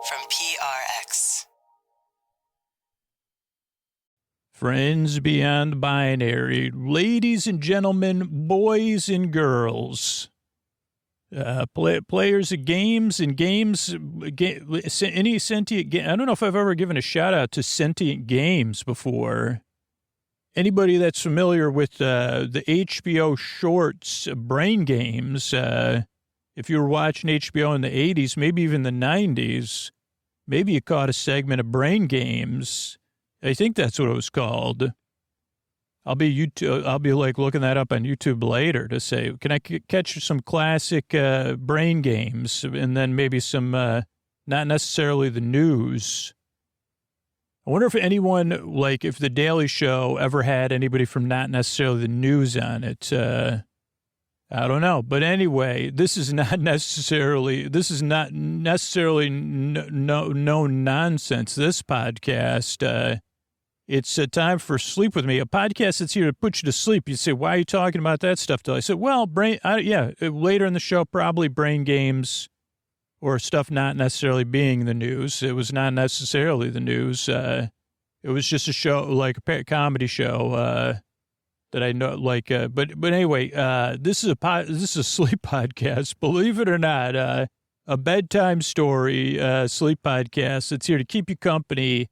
from PRX. Friends beyond binary, ladies and gentlemen, boys and girls, players of games and games, any sentient game. I don't know if I've ever given a shout out to sentient games before. Anybody that's familiar with the HBO shorts, Brain Games, if you were watching HBO in the 80s, maybe even the 90s, maybe you caught a segment of Brain Games. I think that's what it was called. I'll be like looking that up on YouTube later to say, can I catch some classic Brain Games and then maybe some not necessarily the news. I wonder if anyone, like if The Daily Show ever had anybody from not necessarily the news on it. I don't know. But anyway, this is not necessarily no nonsense. This podcast, it's time for Sleep With Me, a podcast that's here to put you to sleep. You say, why are you talking about that stuff? I said, well, later in the show, probably Brain Games or stuff not necessarily being the news. It was not necessarily the news. It was just a show, like a comedy show that I know, like. But anyway, this is a sleep podcast. Believe it or not, a bedtime story sleep podcast that's here to keep you company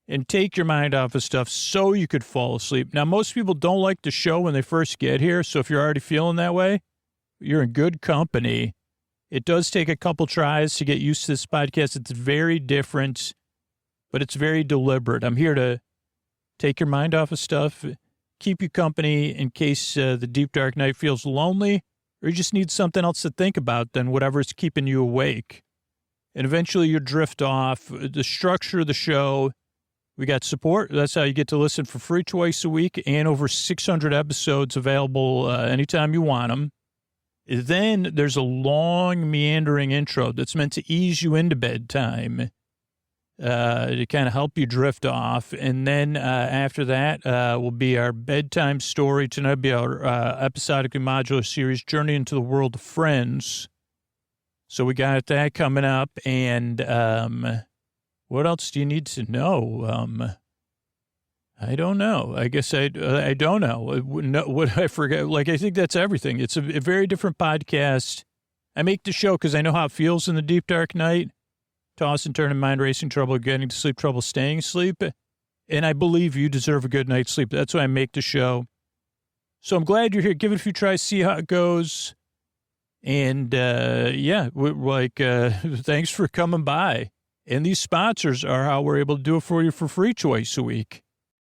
and take your mind off of stuff so you could fall asleep. Now, most people don't like the show when they first get here, so if you're already feeling that way, you're in good company. It does take a couple tries to get used to this podcast. It's very different, but it's very deliberate. I'm here to take your mind off of stuff, keep you company in case the deep, dark night feels lonely, or you just need something else to think about than whatever's keeping you awake. And eventually you drift off. The structure of the show, we got support. That's how you get to listen for free twice a week and over 600 episodes available anytime you want them. Then there's a long, meandering intro that's meant to ease you into bedtime, to kind of help you drift off. And then after that will be our bedtime story. Tonight will be our episodic and modular series, Journey into the World of Friends. So we got that coming up. And what else do you need to know? I don't know. I guess I don't know. What I forget. Like, I think that's everything. It's a very different podcast. I make the show because I know how it feels in the deep, dark night. Toss and turn in mind, racing, trouble getting to sleep, trouble staying asleep. And I believe you deserve a good night's sleep. That's why I make the show. So I'm glad you're here. Give it a few tries, see how it goes. And, thanks for coming by. And these sponsors are how we're able to do it for you for free twice a week.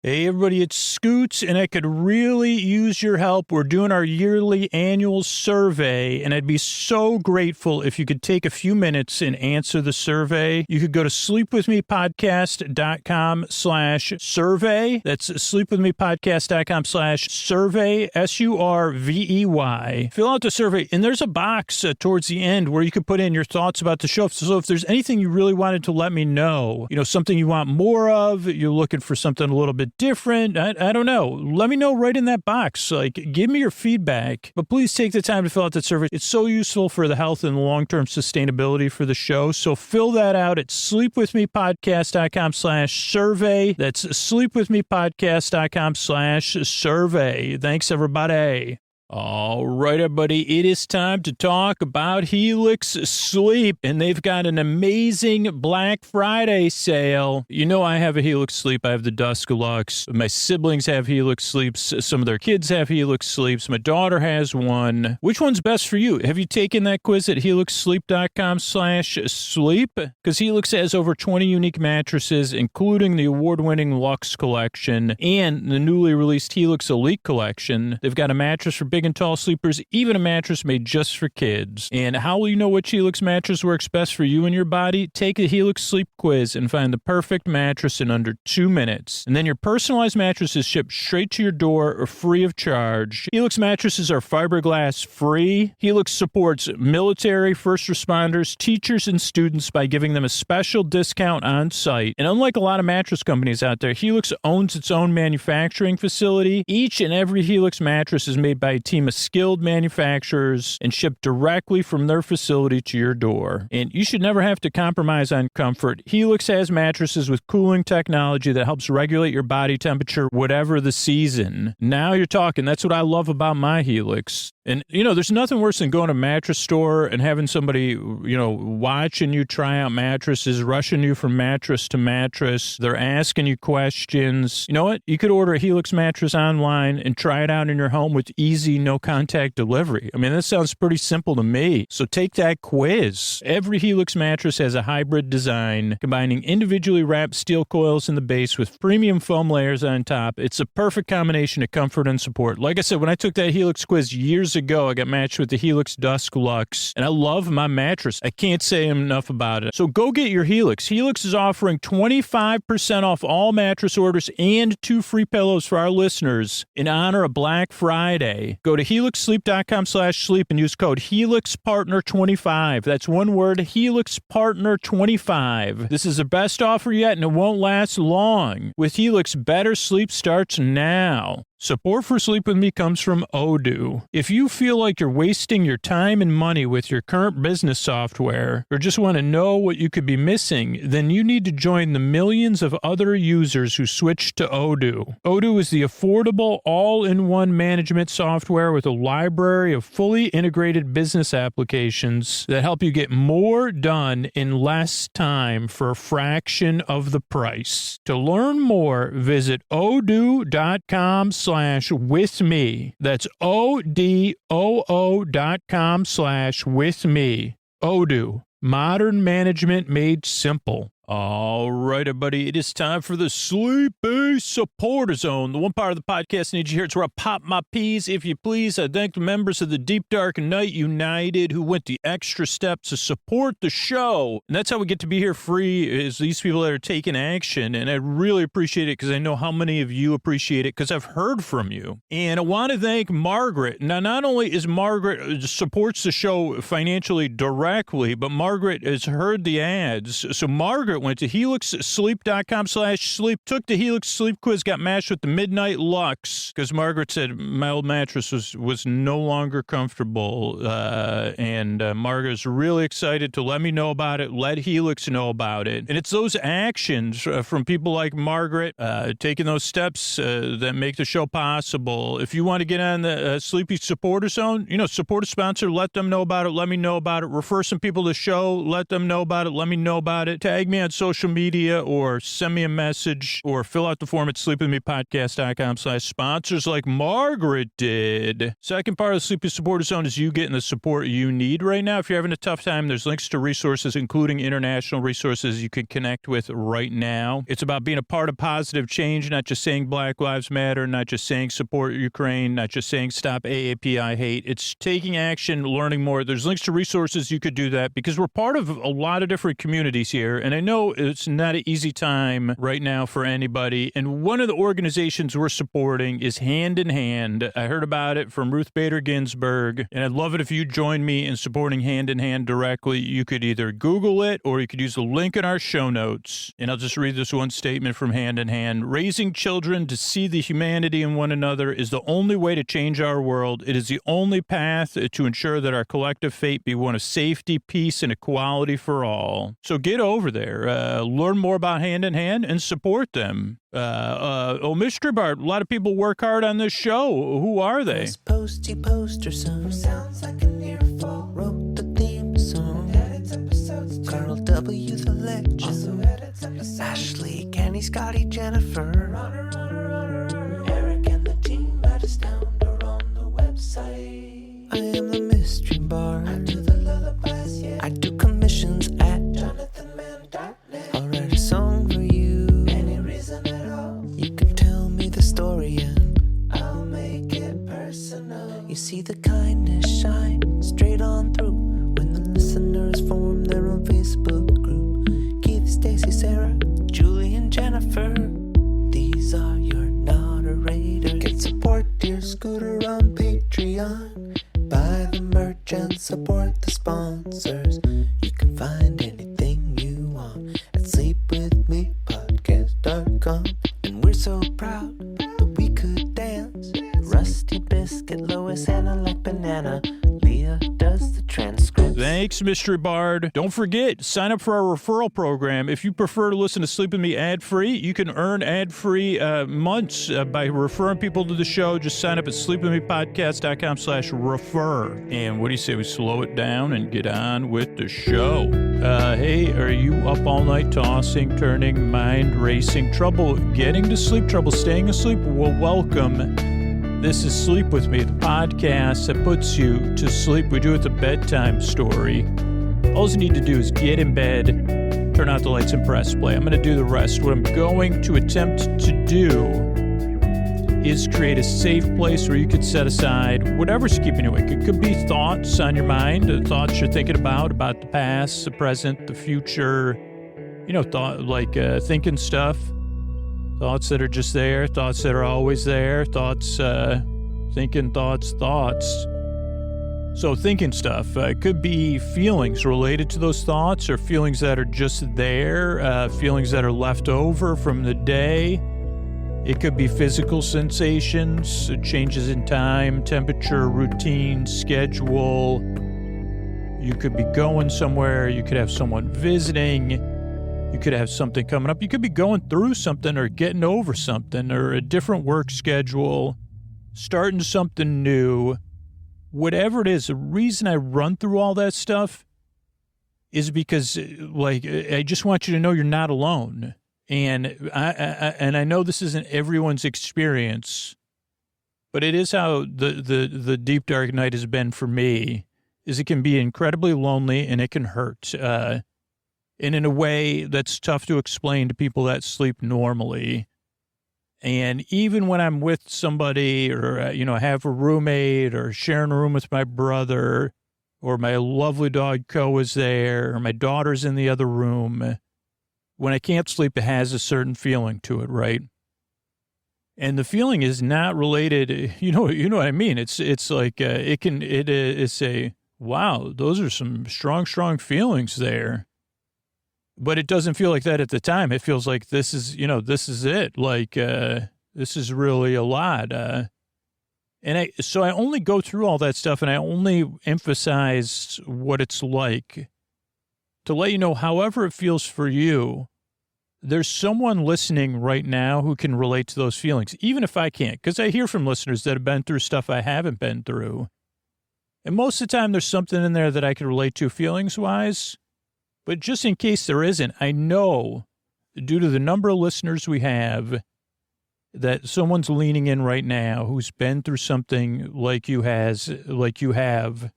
Hey, everybody, it's Scoots, and I could really use your help. We're doing our yearly annual survey, and I'd be so grateful if you could take a few minutes and answer the survey. You could go to sleepwithmepodcast.com/survey. That's sleepwithmepodcast.com/survey, SURVEY. Fill out the survey, and there's a box towards the end where you could put in your thoughts about the show. So if there's anything you really wanted to let me know, something you want more of, you're looking for something a little bit different, I don't know. Let me know right in that box. Like, give me your feedback, but please take the time to fill out that survey. It's so useful for the health and long-term sustainability for the show. So fill that out at sleepwithmepodcast.com/survey. That's sleepwithmepodcast.com/survey. Thanks, everybody. All right, everybody, it is time to talk about Helix Sleep, and they've got an amazing Black Friday sale. I have a Helix Sleep. I have the Dusk Lux. My siblings have Helix Sleeps. Some of their kids have Helix Sleeps. My daughter has one. Which one's best for you? Have you taken that quiz at helixsleep.com/sleep? Because Helix has over 20 unique mattresses, including the award-winning Lux Collection and the newly released Helix Elite Collection. They've got a mattress for big and tall sleepers, even a mattress made just for kids. And how will you know which Helix mattress works best for you and your body? Take a Helix Sleep quiz and find the perfect mattress in under 2 minutes. And then your personalized mattress is shipped straight to your door or free of charge. Helix mattresses are fiberglass free. Helix supports military, first responders, teachers, and students by giving them a special discount on site. And unlike a lot of mattress companies out there, Helix owns its own manufacturing facility. Each and every Helix mattress is made by a team of skilled manufacturers and shipped directly from their facility to your door. And you should never have to compromise on comfort. Helix has mattresses with cooling technology that helps regulate your body temperature, whatever the season. Now you're talking. That's what I love about my Helix. And, there's nothing worse than going to a mattress store and having somebody, watching you try out mattresses, rushing you from mattress to mattress. They're asking you questions. You know what? You could order a Helix mattress online and try it out in your home with easy, no-contact delivery. I mean, that sounds pretty simple to me. So take that quiz. Every Helix mattress has a hybrid design, combining individually wrapped steel coils in the base with premium foam layers on top. It's a perfect combination of comfort and support. Like I said, when I took that Helix quiz years ago, I got matched with the Helix Dusk Luxe, and I love my mattress. I can't say enough about it. So go get your Helix. Helix is offering 25% off all mattress orders and 2 free pillows for our listeners in honor of Black Friday. Go to helixsleep.com/sleep and use code HelixPartner25. That's one word, HelixPartner25. This is the best offer yet, and it won't last long. With Helix, better sleep starts now. Support for Sleep With Me comes from Odoo. If you feel like you're wasting your time and money with your current business software, or just want to know what you could be missing, then you need to join the millions of other users who switched to Odoo. Odoo is the affordable, all-in-one management software with a library of fully integrated business applications that help you get more done in less time for a fraction of the price. To learn more, visit odoo.com/with me. That's odoo.com/with-me. Odoo. Modern management made simple. All right, everybody, it is time for the Sleepy Supporter Zone, the one part of the podcast I need you here. It's where I pop my peas, if you please. I thank the members of the Deep Dark Night United who went the extra steps to support the show. And that's how we get to be here free, is these people that are taking action. And I really appreciate it because I know how many of you appreciate it because I've heard from you. And I want to thank Margaret. Now, not only is Margaret supports the show financially directly, but Margaret has heard the ads. So Margaret went to helixsleep.com/sleep, took the Helix Sleep Quiz, got matched with the Midnight Luxe, because Margaret said my old mattress was no longer comfortable, and Margaret is really excited to let me know about it, let Helix know about it. And it's those actions from people like Margaret, taking those steps that make the show possible. If you want to get on the Sleepy Supporter Zone, support a sponsor, let them know about it, let me know about it, refer some people to the show, let them know about it, let me know about it, tag me on social media or send me a message or fill out the form at sleepwithmepodcast.com/sponsors like Margaret did. Second part of the Sleepy Supporter Zone is you getting the support you need right now. If you're having a tough time, there's links to resources, including international resources you can connect with right now. It's about being a part of positive change, not just saying Black Lives Matter, not just saying support Ukraine, not just saying stop AAPI hate. It's taking action, learning more. There's links to resources you could do that because we're part of a lot of different communities here. And I know it's not an easy time right now for anybody. And one of the organizations we're supporting is Hand in Hand. I heard about it from Ruth Bader Ginsburg, and I'd love it if you join me in supporting Hand in Hand directly. You could either Google it or you could use the link in our show notes. And I'll just read this one statement from Hand in Hand. Raising children to see the humanity in one another is the only way to change our world. It is the only path to ensure that our collective fate be one of safety, peace, and equality for all. So get over there. Learn more about Hand in Hand and support them. Mystery Bart, a lot of people work hard on this show. Who are they? This posty poster son sounds like an earful. Wrote the theme song. Edits episodes too. Carl W. the legend. Also edits episodes. Ashley, Kenny, Scotty, Jennifer. Runner. Eric and the team at Astound are on the website. I am the Mystery Bart. I do the lullabies, yeah. I do commissions at JonathanMann.net. I'll write a song for you. Any reason at all. You can tell me the story and I'll make it personal. You see the kindness shine straight on through when the listeners form their own Facebook group. Keith, Stacy, Sarah, Julie, and Jennifer. These are your Thanks, Mystery Bard. Don't forget, sign up for our referral program. If you prefer to listen to Sleep With Me ad-free, you can earn ad-free months by referring people to the show. Just sign up at sleepwithmepodcast.com/refer. And what do you say we slow it down and get on with the show? Hey, are you up all night tossing, turning, mind racing, trouble getting to sleep, trouble staying asleep? Well, welcome. This is Sleep With Me, the podcast that puts you to sleep. We do it the bedtime story. All you need to do is get in bed, turn out the lights, and press play. I'm going to do the rest. What I'm going to attempt to do is create a safe place where you could set aside whatever's keeping you awake. It could be thoughts on your mind, thoughts you're thinking about the past, the present, the future, thinking stuff. Thoughts that are just there, thoughts that are always there, thoughts, thinking thoughts. So thinking stuff, it could be feelings related to those thoughts or feelings that are just there, feelings that are left over from the day. It could be physical sensations, changes in time, temperature, routine, schedule. You could be going somewhere, you could have someone visiting. You could have something coming up. You could be going through something or getting over something or a different work schedule, starting something new. Whatever it is, the reason I run through all that stuff is because, I just want you to know you're not alone. And I know this isn't everyone's experience, but it is how the deep dark night has been for me, is it can be incredibly lonely and it can hurt. And in a way that's tough to explain to people that sleep normally. And even when I'm with somebody or, I have a roommate or sharing a room with my brother or my lovely dog Co is there or my daughter's in the other room, when I can't sleep, it has a certain feeling to it, right? And the feeling is not related, you know what I mean? It's like, it's a, wow, those are some strong feelings there. But it doesn't feel like that at the time. It feels like this is it. Like, this is really a lot. So I only go through all that stuff and I only emphasize what it's like to let you know, however it feels for you, there's someone listening right now who can relate to those feelings, even if I can't, because I hear from listeners that have been through stuff I haven't been through. And most of the time there's something in there that I can relate to feelings-wise. But just in case there isn't, I know, due to the number of listeners we have, that someone's leaning in right now who's been through something like you have,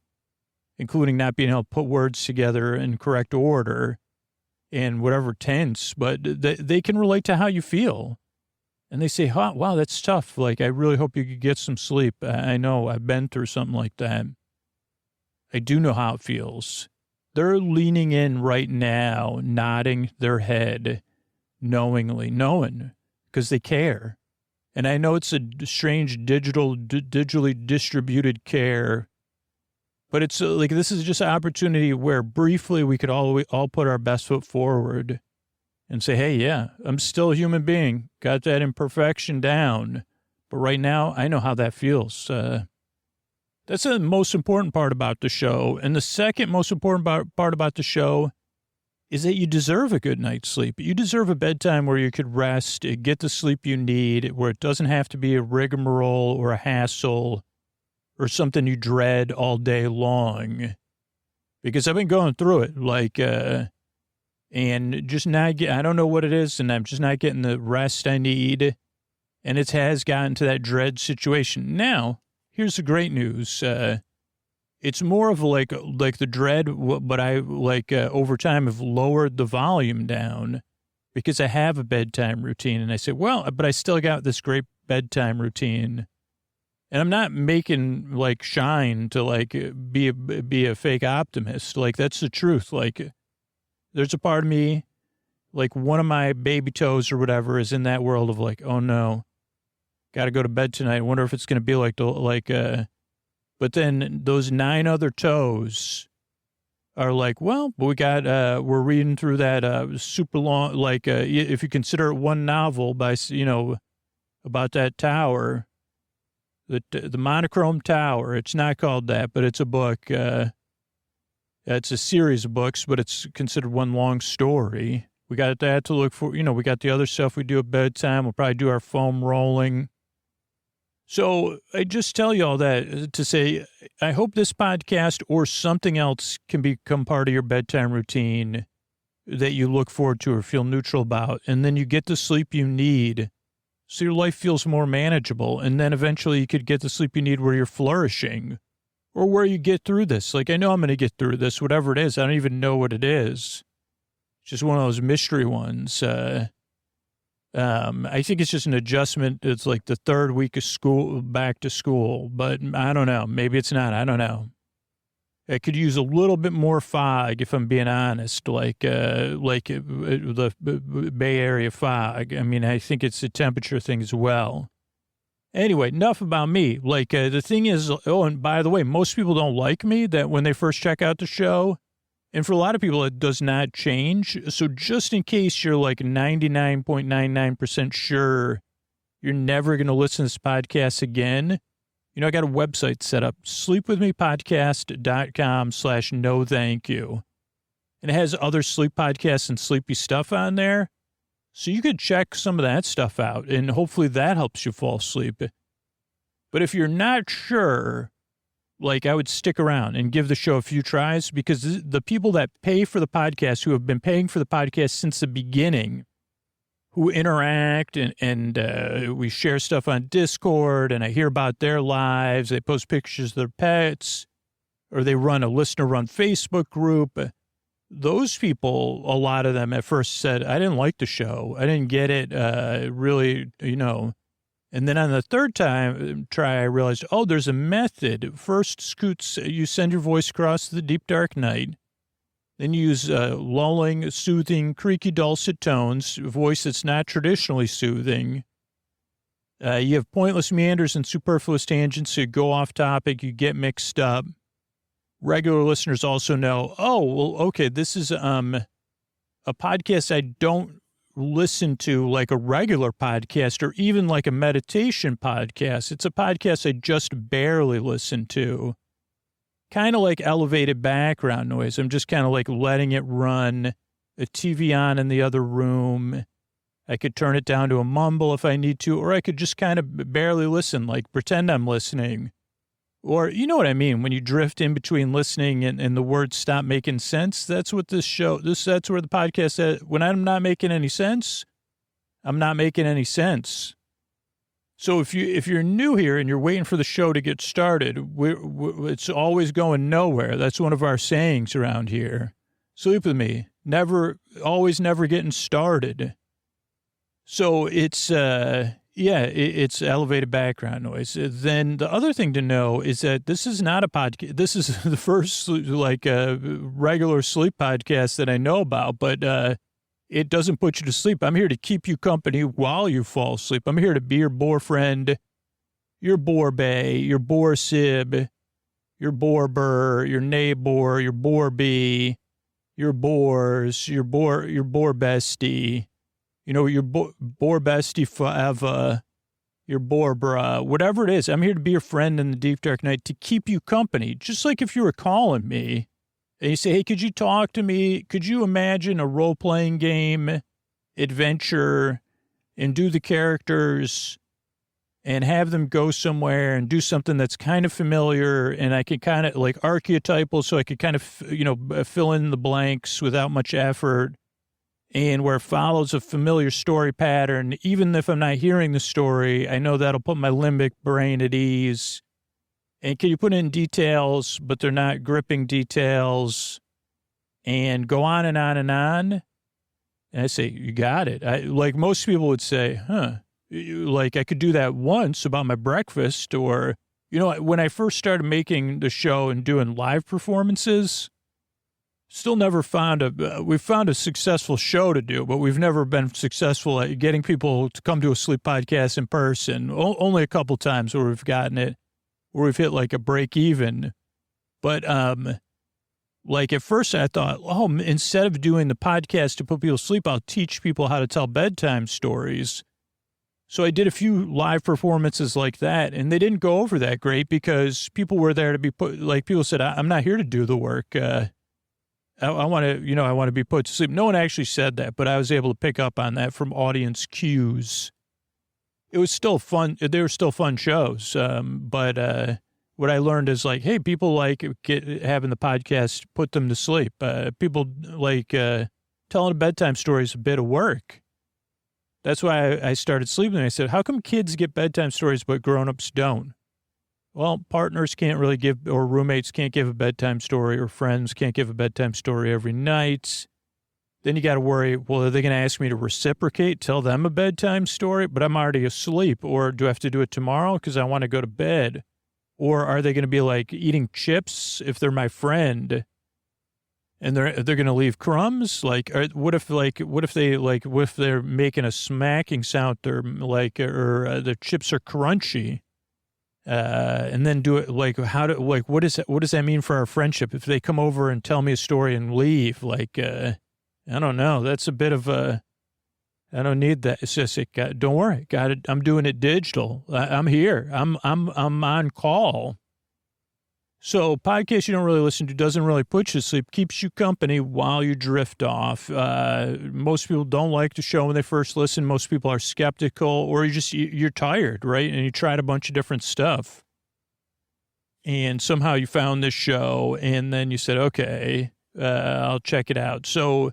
including not being able to put words together in correct order and whatever tense, but they can relate to how you feel. And they say, wow, that's tough. Like, I really hope you could get some sleep. I know I've been through something like that. I do know how it feels. They're leaning in right now, nodding their head, knowing, because they care. And I know it's a strange digitally distributed care, but it's like this is just an opportunity where briefly we could all put our best foot forward and say, hey, yeah, I'm still a human being, got that imperfection down, but right now I know how that feels. That's the most important part about the show. And the second most important part about the show is that you deserve a good night's sleep. You deserve a bedtime where you could rest, get the sleep you need, where it doesn't have to be a rigmarole or a hassle or something you dread all day long. Because I've been going through it, and just not I don't know what it is, and I'm just not getting the rest I need. And it has gotten to that dread situation. Now, here's the great news. It's more of like the dread, but I over time have lowered the volume down because I have a bedtime routine. And I say, well, but I still got this great bedtime routine. And I'm not making shine to be a fake optimist. That's the truth. There's a part of me, one of my baby toes or whatever is in that world of oh no, got to go to bed tonight. I wonder if it's going to be but then those 9 other toes are well, we got, we're reading through that, super long, if you consider it one novel by, about that tower, the monochrome tower. It's not called that, but it's a book, It's a series of books, but it's considered one long story. We got that to look for. We got the other stuff we do at bedtime. We'll probably do our foam rolling. So I just tell you all that to say, I hope this podcast or something else can become part of your bedtime routine that you look forward to or feel neutral about. And then you get the sleep you need so your life feels more manageable. And then eventually you could get the sleep you need where you're flourishing or where you get through this. Like, I know I'm going to get through this, whatever it is. I don't even know what it is. It's just one of those mystery ones. I think it's just an adjustment. It's like the third week of school, back to school, but I don't know. Maybe it's not. I don't know. I could use a little bit more fog if I'm being honest, like the Bay Area fog. I mean, I think it's a temperature thing as well. Anyway, enough about me. Like, the thing is, oh, and by the way, most people don't like me that when they first check out the show. And for a lot of people, it does not change. So just in case you're like 99.99% sure you're never going to listen to this podcast again, I got a website set up, sleepwithmepodcast.com/no thank you. And it has other sleep podcasts and sleepy stuff on there. So you could check some of that stuff out, and hopefully that helps you fall asleep. But if you're not sure, like, I would stick around and give the show a few tries, because the people that pay for the podcast, who have been paying for the podcast since the beginning, who interact and we share stuff on Discord, and I hear about their lives. They post pictures of their pets, or they run a listener-run Facebook group. Those people, a lot of them at first said, I didn't like the show. I didn't get it really, And then on the third try, I realized, oh, there's a method. First, Scoots, you send your voice across the deep, dark night. Then you use lulling, soothing, creaky, dulcet tones, a voice that's not traditionally soothing. You have pointless meanders and superfluous tangents, so you go off topic, you get mixed up. Regular listeners also know, oh, well, okay, this is a podcast I don't listen to like a regular podcast or even like a meditation podcast. It's a podcast I just barely listen to. Kind of like elevated background noise. I'm just kind of like letting it run, a TV on in the other room. I could turn it down to a mumble if I need to, or I could just kind of barely listen, like pretend I'm listening. Or, you know what I mean, when you drift in between listening and the words stop making sense. That's what that's where the podcast is. When I'm not making any sense, I'm not making any sense. So if you're new here and you're waiting for the show to get started, it's always going nowhere. That's one of our sayings around here. Sleep with me. Always never getting started. So it's, it's elevated background noise. Then the other thing to know is that this is not a podcast. This is the first regular sleep podcast that I know about, but it doesn't put you to sleep. I'm here to keep you company while you fall asleep. I'm here to be your bore friend, your bore bae, your bore sib, your bore burr, your neighbor, your bore bee, your bores, your bore bestie. Your bore bestie forever, your bore bra, whatever it is. I'm here to be your friend in the deep, dark night to keep you company. Just like if you were calling me and you say, hey, could you talk to me? Could you imagine a role-playing game, adventure, and do the characters and have them go somewhere and do something that's kind of familiar, and I can kind of like archetypal, so I could kind of, fill in the blanks without much effort. And where it follows a familiar story pattern, even if I'm not hearing the story, I know that'll put my limbic brain at ease. And can you put in details, but they're not gripping details, and go on and on and on? And I say, you got it. Like most people would say, like I could do that once about my breakfast, or, when I first started making the show and doing live performances, still never we've found a successful show to do, but we've never been successful at getting people to come to a sleep podcast in person. Only a couple times where we've gotten it, where we've hit like a break even. But, like at first I thought, instead of doing the podcast to put people to sleep, I'll teach people how to tell bedtime stories. So I did a few live performances like that, and they didn't go over that great because people were there to be people said, I'm not here to do the work. I want to, I want to be put to sleep. No one actually said that, but I was able to pick up on that from audience cues. It was still fun. They were still fun shows. But what I learned is like, hey, people like having the podcast put them to sleep. People like telling a bedtime story is a bit of work. That's why I started sleeping. I said, how come kids get bedtime stories but grown-ups don't? Well, partners can't really give, or roommates can't give a bedtime story, or friends can't give a bedtime story every night. Then you got to worry, well, are they going to ask me to reciprocate, tell them a bedtime story, but I'm already asleep, or do I have to do it tomorrow because I want to go to bed? Or are they going to be like eating chips if they're my friend? And they're going to leave crumbs? Like, what if they're making a smacking sound? They're like, or the chips are crunchy, and then do it like what does that mean for our friendship? If they come over and tell me a story and leave, like, I don't know. That's a bit of a. I don't need that. It's just don't worry, got it. I'm doing it digital. I'm here. I'm on call. So podcast you don't really listen to doesn't really put you to sleep, keeps you company while you drift off. Most people don't like the show when they first listen. Most people are skeptical, or you're tired, right? And you tried a bunch of different stuff. And somehow you found this show, and then you said, okay, I'll check it out. So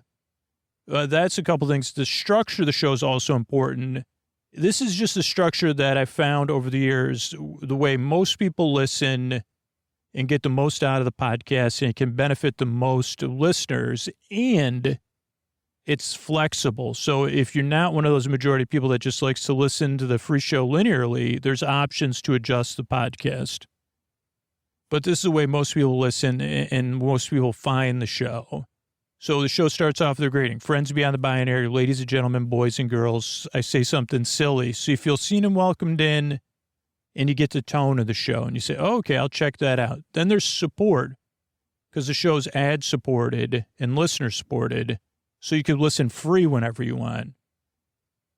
that's a couple things. The structure of the show is also important. This is just a structure that I found over the years, the way most people listen and get the most out of the podcast, and it can benefit the most listeners, and it's flexible. So if you're not one of those majority of people that just likes to listen to the free show linearly, there's options to adjust the podcast. But this is the way most people listen and most people find the show. So the show starts off with a greeting. Friends beyond the binary, ladies and gentlemen, boys and girls. I say something silly, so you feel seen and welcomed in, and you get the tone of the show, and you say, oh, okay, I'll check that out. Then there's support, because the show's ad-supported and listener-supported, so you can listen free whenever you want.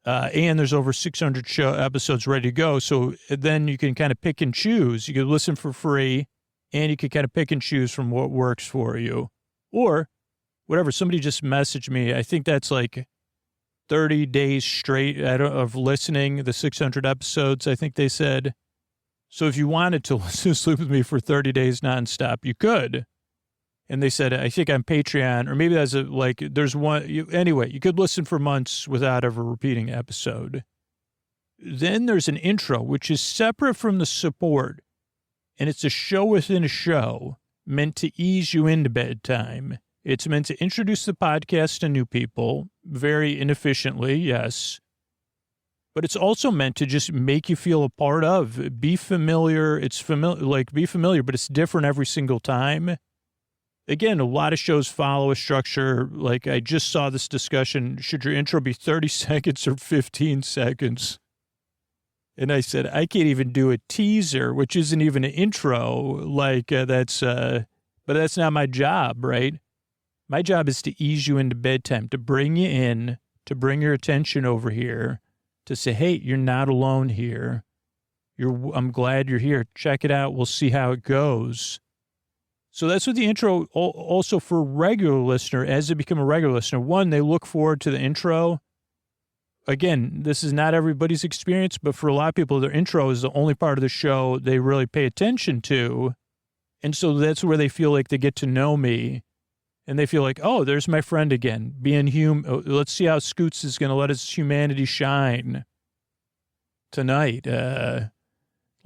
And there's over 600 show episodes ready to go, so then you can kind of pick and choose. You can listen for free, and you can kind of pick and choose from what works for you. Or whatever, somebody just messaged me. I think that's like 30 days straight of listening, the 600 episodes, I think they said. So if you wanted to listen to Sleep With Me for 30 days nonstop, you could. And they said, I think on Patreon, or maybe that's there's one, anyway, you could listen for months without ever repeating an episode. Then there's an intro, which is separate from the support. And it's a show within a show meant to ease you into bedtime. It's meant to introduce the podcast to new people very inefficiently, yes. But it's also meant to just make you feel a part of. Be familiar. It's familiar, be familiar, but it's different every single time. Again, a lot of shows follow a structure. Like I just saw this discussion. Should your intro be 30 seconds or 15 seconds? And I said, I can't even do a teaser, which isn't even an intro. But that's not my job, right? My job is to ease you into bedtime, to bring you in, to bring your attention over here, to say, hey, you're not alone here. I'm glad you're here. Check it out. We'll see how it goes. So that's what the intro, also for regular listener, as they become a regular listener, one, they look forward to the intro. Again, this is not everybody's experience, but for a lot of people, their intro is the only part of the show they really pay attention to. And so that's where they feel like they get to know me. And they feel like, oh, there's my friend again, being human. Let's see how Scoots is going to let his humanity shine tonight.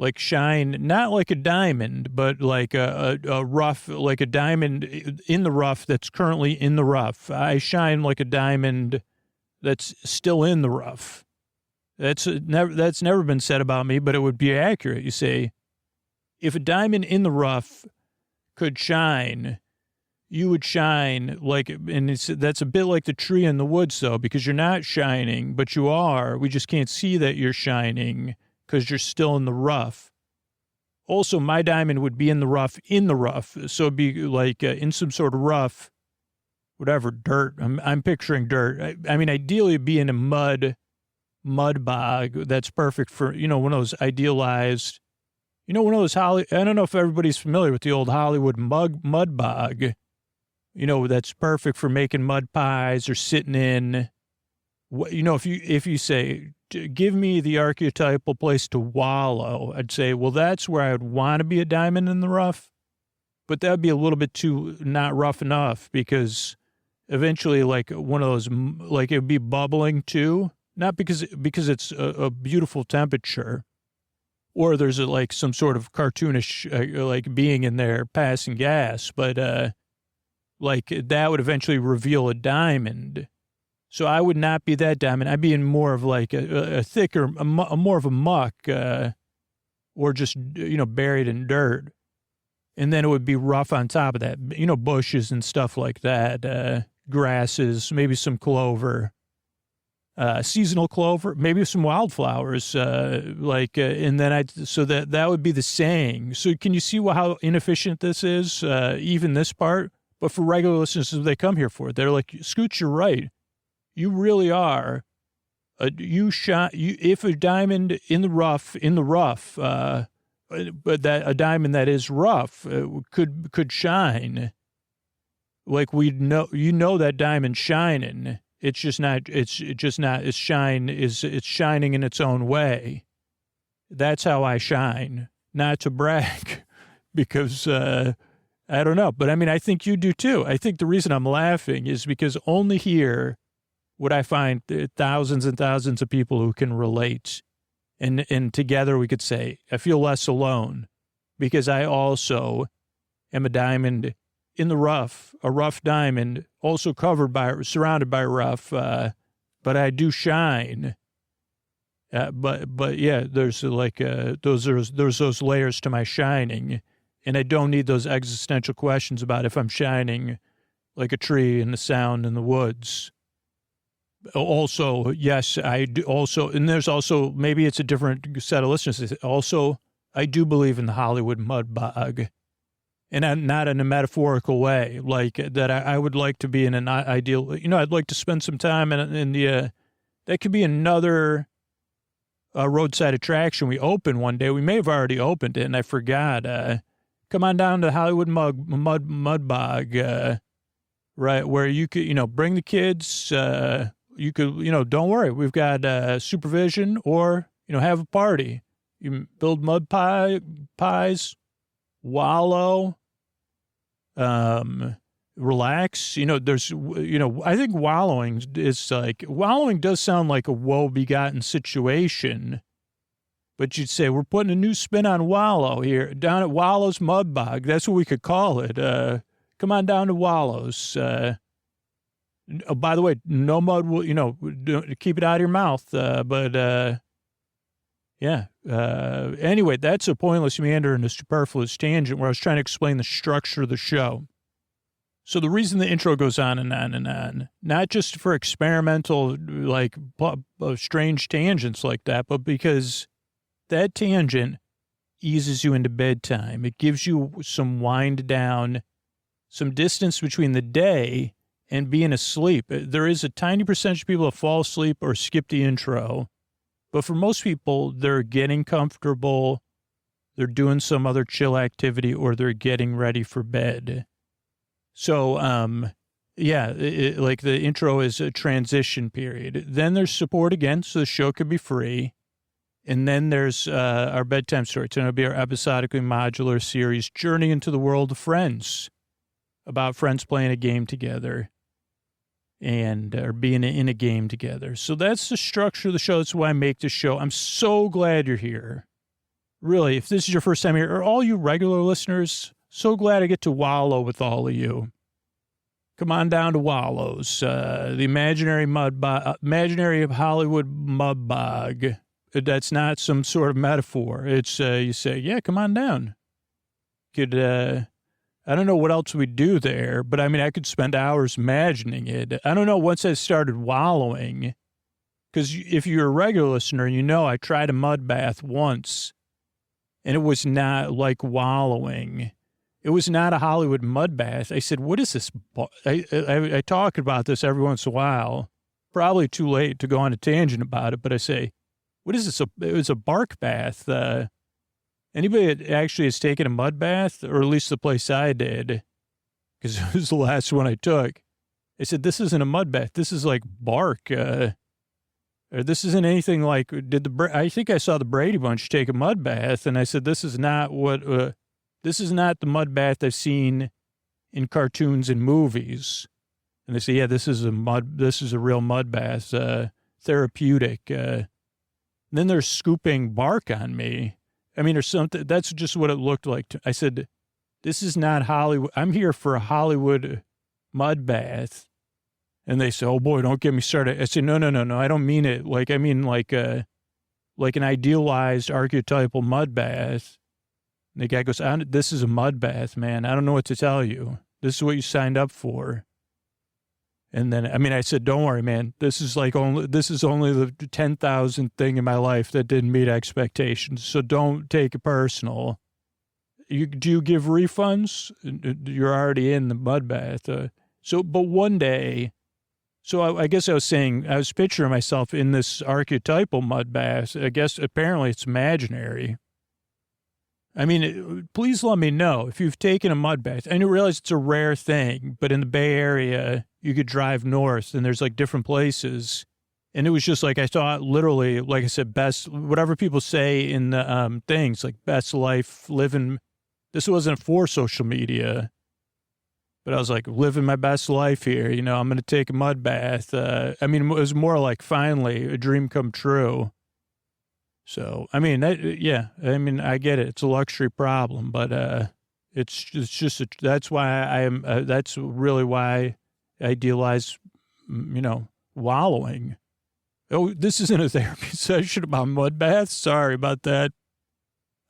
Like shine, not like a diamond, but like a rough, like a diamond in the rough that's currently in the rough. I shine like a diamond that's still in the rough. That's never been said about me, but it would be accurate. You say, if a diamond in the rough could shine, you would shine like, and that's a bit like the tree in the woods, though, because you're not shining, but you are. We just can't see that you're shining because you're still in the rough. Also, my diamond would be in the rough. So it'd be like in some sort of rough, whatever, dirt. I'm picturing dirt. I mean, ideally it'd be in a mud bog. That's perfect for, one of those idealized, one of those I don't know if everybody's familiar with the old Hollywood mud bog. that's perfect for making mud pies or sitting in. If you say, give me the archetypal place to wallow, I'd say, well, that's where I would want to be a diamond in the rough. But that would be a little bit too not rough enough, because eventually, like one of those, like it would be bubbling too. Not because it's a beautiful temperature, or there's like some sort of cartoonish like being in there passing gas, but like that would eventually reveal a diamond. So I would not be that diamond. I'd be in more of like a thicker, more of a muck, or just buried in dirt, and then it would be rough on top of that. Bushes and stuff like that, grasses, maybe some clover. Seasonal clover, maybe some wildflowers, and then so that would be the saying. So can you see how inefficient this is, even this part? But for regular listeners, they come here for it. They're like, Scooch, you're right. You really are. If a diamond in the rough, but that a diamond that is rough could shine. Like that diamond shining. It's shining in its own way. That's how I shine, not to brag, because, I don't know. But I mean, I think you do too. I think the reason I'm laughing is because only here would I find thousands and thousands of people who can relate. And together we could say, I feel less alone, because I also am a diamond in the rough, a rough diamond, also surrounded by rough, but I do shine. But yeah, there's like there's those layers to my shining, and I don't need those existential questions about if I'm shining like a tree in the sound in the woods. Also, yes, I do also, and there's also, maybe it's a different set of listeners. Also, I do believe in the Hollywood mud bog. And not in a metaphorical way, like that I would like to be in an ideal, I'd like to spend some time in the, that could be another roadside attraction we open one day. We may have already opened it and I forgot. Come on down to the Hollywood mud bog, right, where you could, bring the kids, you could, don't worry, we've got supervision, or, have a party. You build mud pies, wallow, relax. I think wallowing does sound like a woe-begotten situation, but you'd say, we're putting a new spin on wallow here, down at Wallow's Mud Bog. That's what we could call it. Come on down to Wallow's. By the way, no mud will, keep it out of your mouth. Yeah. Anyway, that's a pointless meander and a superfluous tangent where I was trying to explain the structure of the show. So the reason the intro goes on and on and on, not just for experimental, like strange tangents like that, but because that tangent eases you into bedtime. It gives you some wind down, some distance between the day and being asleep. There is a tiny percentage of people that fall asleep or skip the intro. But for most people, they're getting comfortable, they're doing some other chill activity, or they're getting ready for bed. So, like the intro is a transition period. Then there's support again, so the show could be free. And then there's our bedtime story. It's going to be our episodically modular series, Journey into the World of Friends, about friends playing a game together. Or being in a game together. So that's the structure of the show. That's why I make the show. I'm so glad you're here. Really, if this is your first time here, or all you regular listeners, so glad I get to wallow with all of you. Come on down to Wallow's, the imaginary Hollywood mud bog. That's not some sort of metaphor. It's, you say, yeah, come on down. I don't know what else we do there, but I mean, I could spend hours imagining it. I don't know, once I started wallowing, because if you're a regular listener, I tried a mud bath once, and it was not like wallowing. It was not a Hollywood mud bath. I said, what is this? I talk about this every once in a while, probably too late to go on a tangent about it, but I say, what is this? It was a bark bath. Anybody that actually has taken a mud bath, or at least the place I did, because it was the last one I took. I said, this isn't a mud bath. This is like bark. Or this isn't anything like, I think I saw the Brady Bunch take a mud bath. And I said, this is not this is not the mud bath I've seen in cartoons and movies. And they say, yeah, this is a real mud bath, therapeutic. Then they're scooping bark on me. I mean, or something. That's just what it looked like. I said, this is not Hollywood. I'm here for a Hollywood mud bath. And they say, oh boy, don't get me started. I said, no. I don't mean it. Like, I mean, like an idealized archetypal mud bath. And the guy goes, this is a mud bath, man. I don't know what to tell you. This is what you signed up for. And then, I mean, I said, don't worry, man. This is only the 10,000th thing in my life that didn't meet expectations. So don't take it personal. Do you give refunds? You're already in the mud bath. But one day, so I guess I was picturing myself in this archetypal mud bath. I guess apparently it's imaginary. I mean, please let me know if you've taken a mud bath. I realize it's a rare thing, but in the Bay Area, you could drive north and there's like different places. And it was just like, I thought literally, like I said, whatever people say in the things, like best life, living. This wasn't for social media, but I was like, living my best life here. I'm going to take a mud bath. I mean, it was more like finally a dream come true. So, I mean, I get it. It's a luxury problem, but it's just, that's why that's really why I idealize, wallowing. Oh, this isn't a therapy session about mud baths. Sorry about that.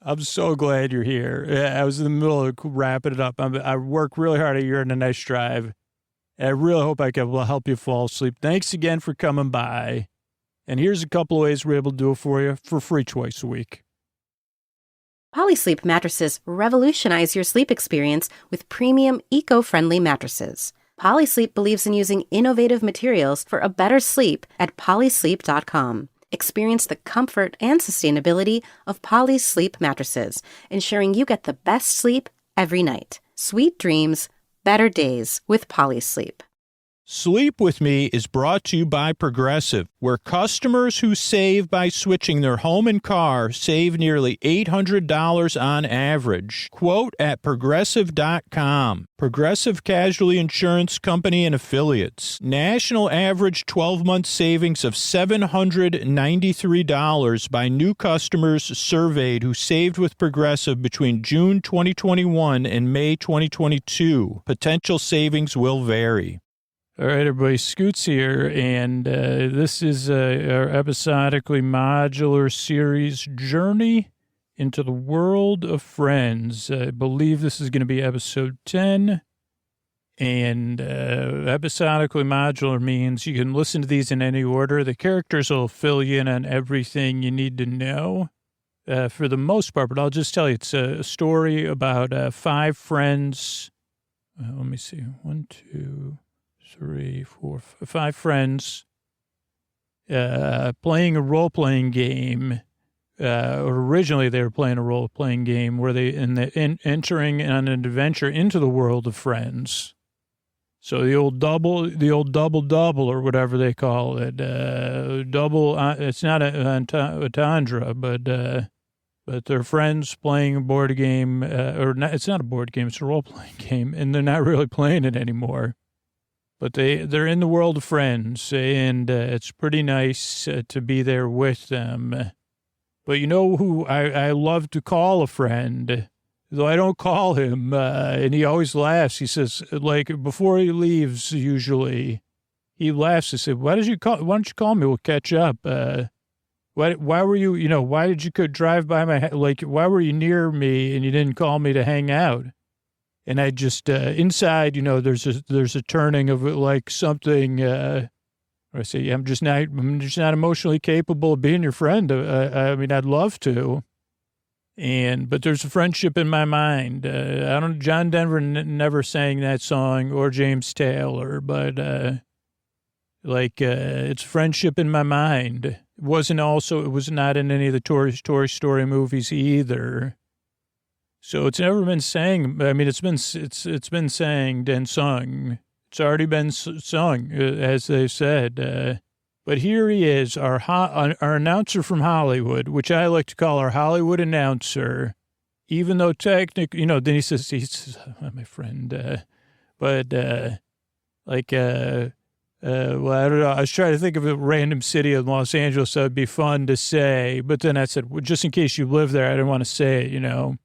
I'm so glad you're here. I was in the middle of wrapping it up. I work really hard. You're in a nice drive. And I really hope I can help you fall asleep. Thanks again for coming by. And here's a couple of ways we're able to do it for you for free twice a week. Polysleep mattresses revolutionize your sleep experience with premium, eco-friendly mattresses. Polysleep believes in using innovative materials for a better sleep at polysleep.com. Experience the comfort and sustainability of Polysleep mattresses, ensuring you get the best sleep every night. Sweet dreams, better days with Polysleep. Sleep With Me is brought to you by Progressive, where customers who save by switching their home and car save nearly $800 on average. Quote at Progressive.com. Progressive Casualty Insurance Company and Affiliates. National average 12-month savings of $793 by new customers surveyed who saved with Progressive between June 2021 and May 2022. Potential savings will vary. All right, everybody, Scoots here, and this is our episodically modular series, Journey into the World of Friends. I believe this is going to be episode 10, and episodically modular means you can listen to these in any order. The characters will fill you in on everything you need to know for the most part, but I'll just tell you, it's a story about 5 friends. Let me see, 1, 2... 3, 4, 5 friends playing a role-playing game. Originally, they were playing a role-playing game where entering on an adventure into the world of Friends. So the old double, or whatever they call it, double. It's not a entendre, but they're friends playing a board game, or not, it's not a board game, it's a role-playing game, and they're not really playing it anymore. But they're in the world of Friends, and it's pretty nice to be there with them. But you know who I love to call a friend, though I don't call him, and he always laughs. He says, like, before he leaves, usually, he laughs. He said, why don't you call me? We'll catch up. Why were you, why did you drive by why were you near me and you didn't call me to hang out? And I just, inside, there's a turning of like something, I say, I'm just not emotionally capable of being your friend. I mean, I'd love to. But there's a friendship in my mind. John Denver never sang that song, or James Taylor, but it's friendship in my mind. It was not in any of the Toy Story movies either. So it's never been sang. I mean, it's been sang and sung. It's already been sung, as they said. But here he is, our announcer from Hollywood, which I like to call our Hollywood announcer, even though technically, then he says, he's my friend, but well, I don't know. I was trying to think of a random city in Los Angeles that would be fun to say, but then I said, well, just in case you live there, I didn't want to say it,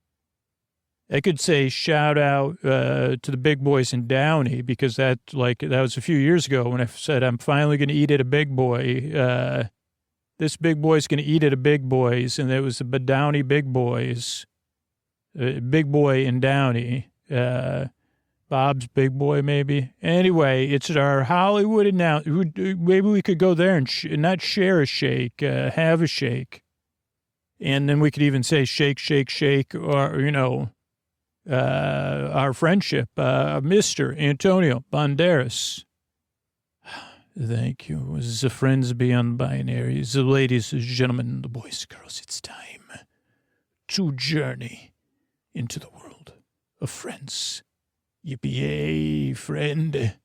I could say shout out to the big boys in Downey, because that was a few years ago when I said I'm finally going to eat at a big boy. This big boy's going to eat at a big boy's, and it was the Downey big boys, big boy in Downey, Bob's big boy maybe. Anyway, it's our Hollywood announcement. Maybe we could go there and not share a shake, have a shake, and then we could even say shake, shake, shake, or our friendship, Mr. Antonio Banderas. Thank you. The friends beyond binaries, the ladies, the gentlemen, the boys, girls, it's time to journey into the world of friends. Yippee, friend.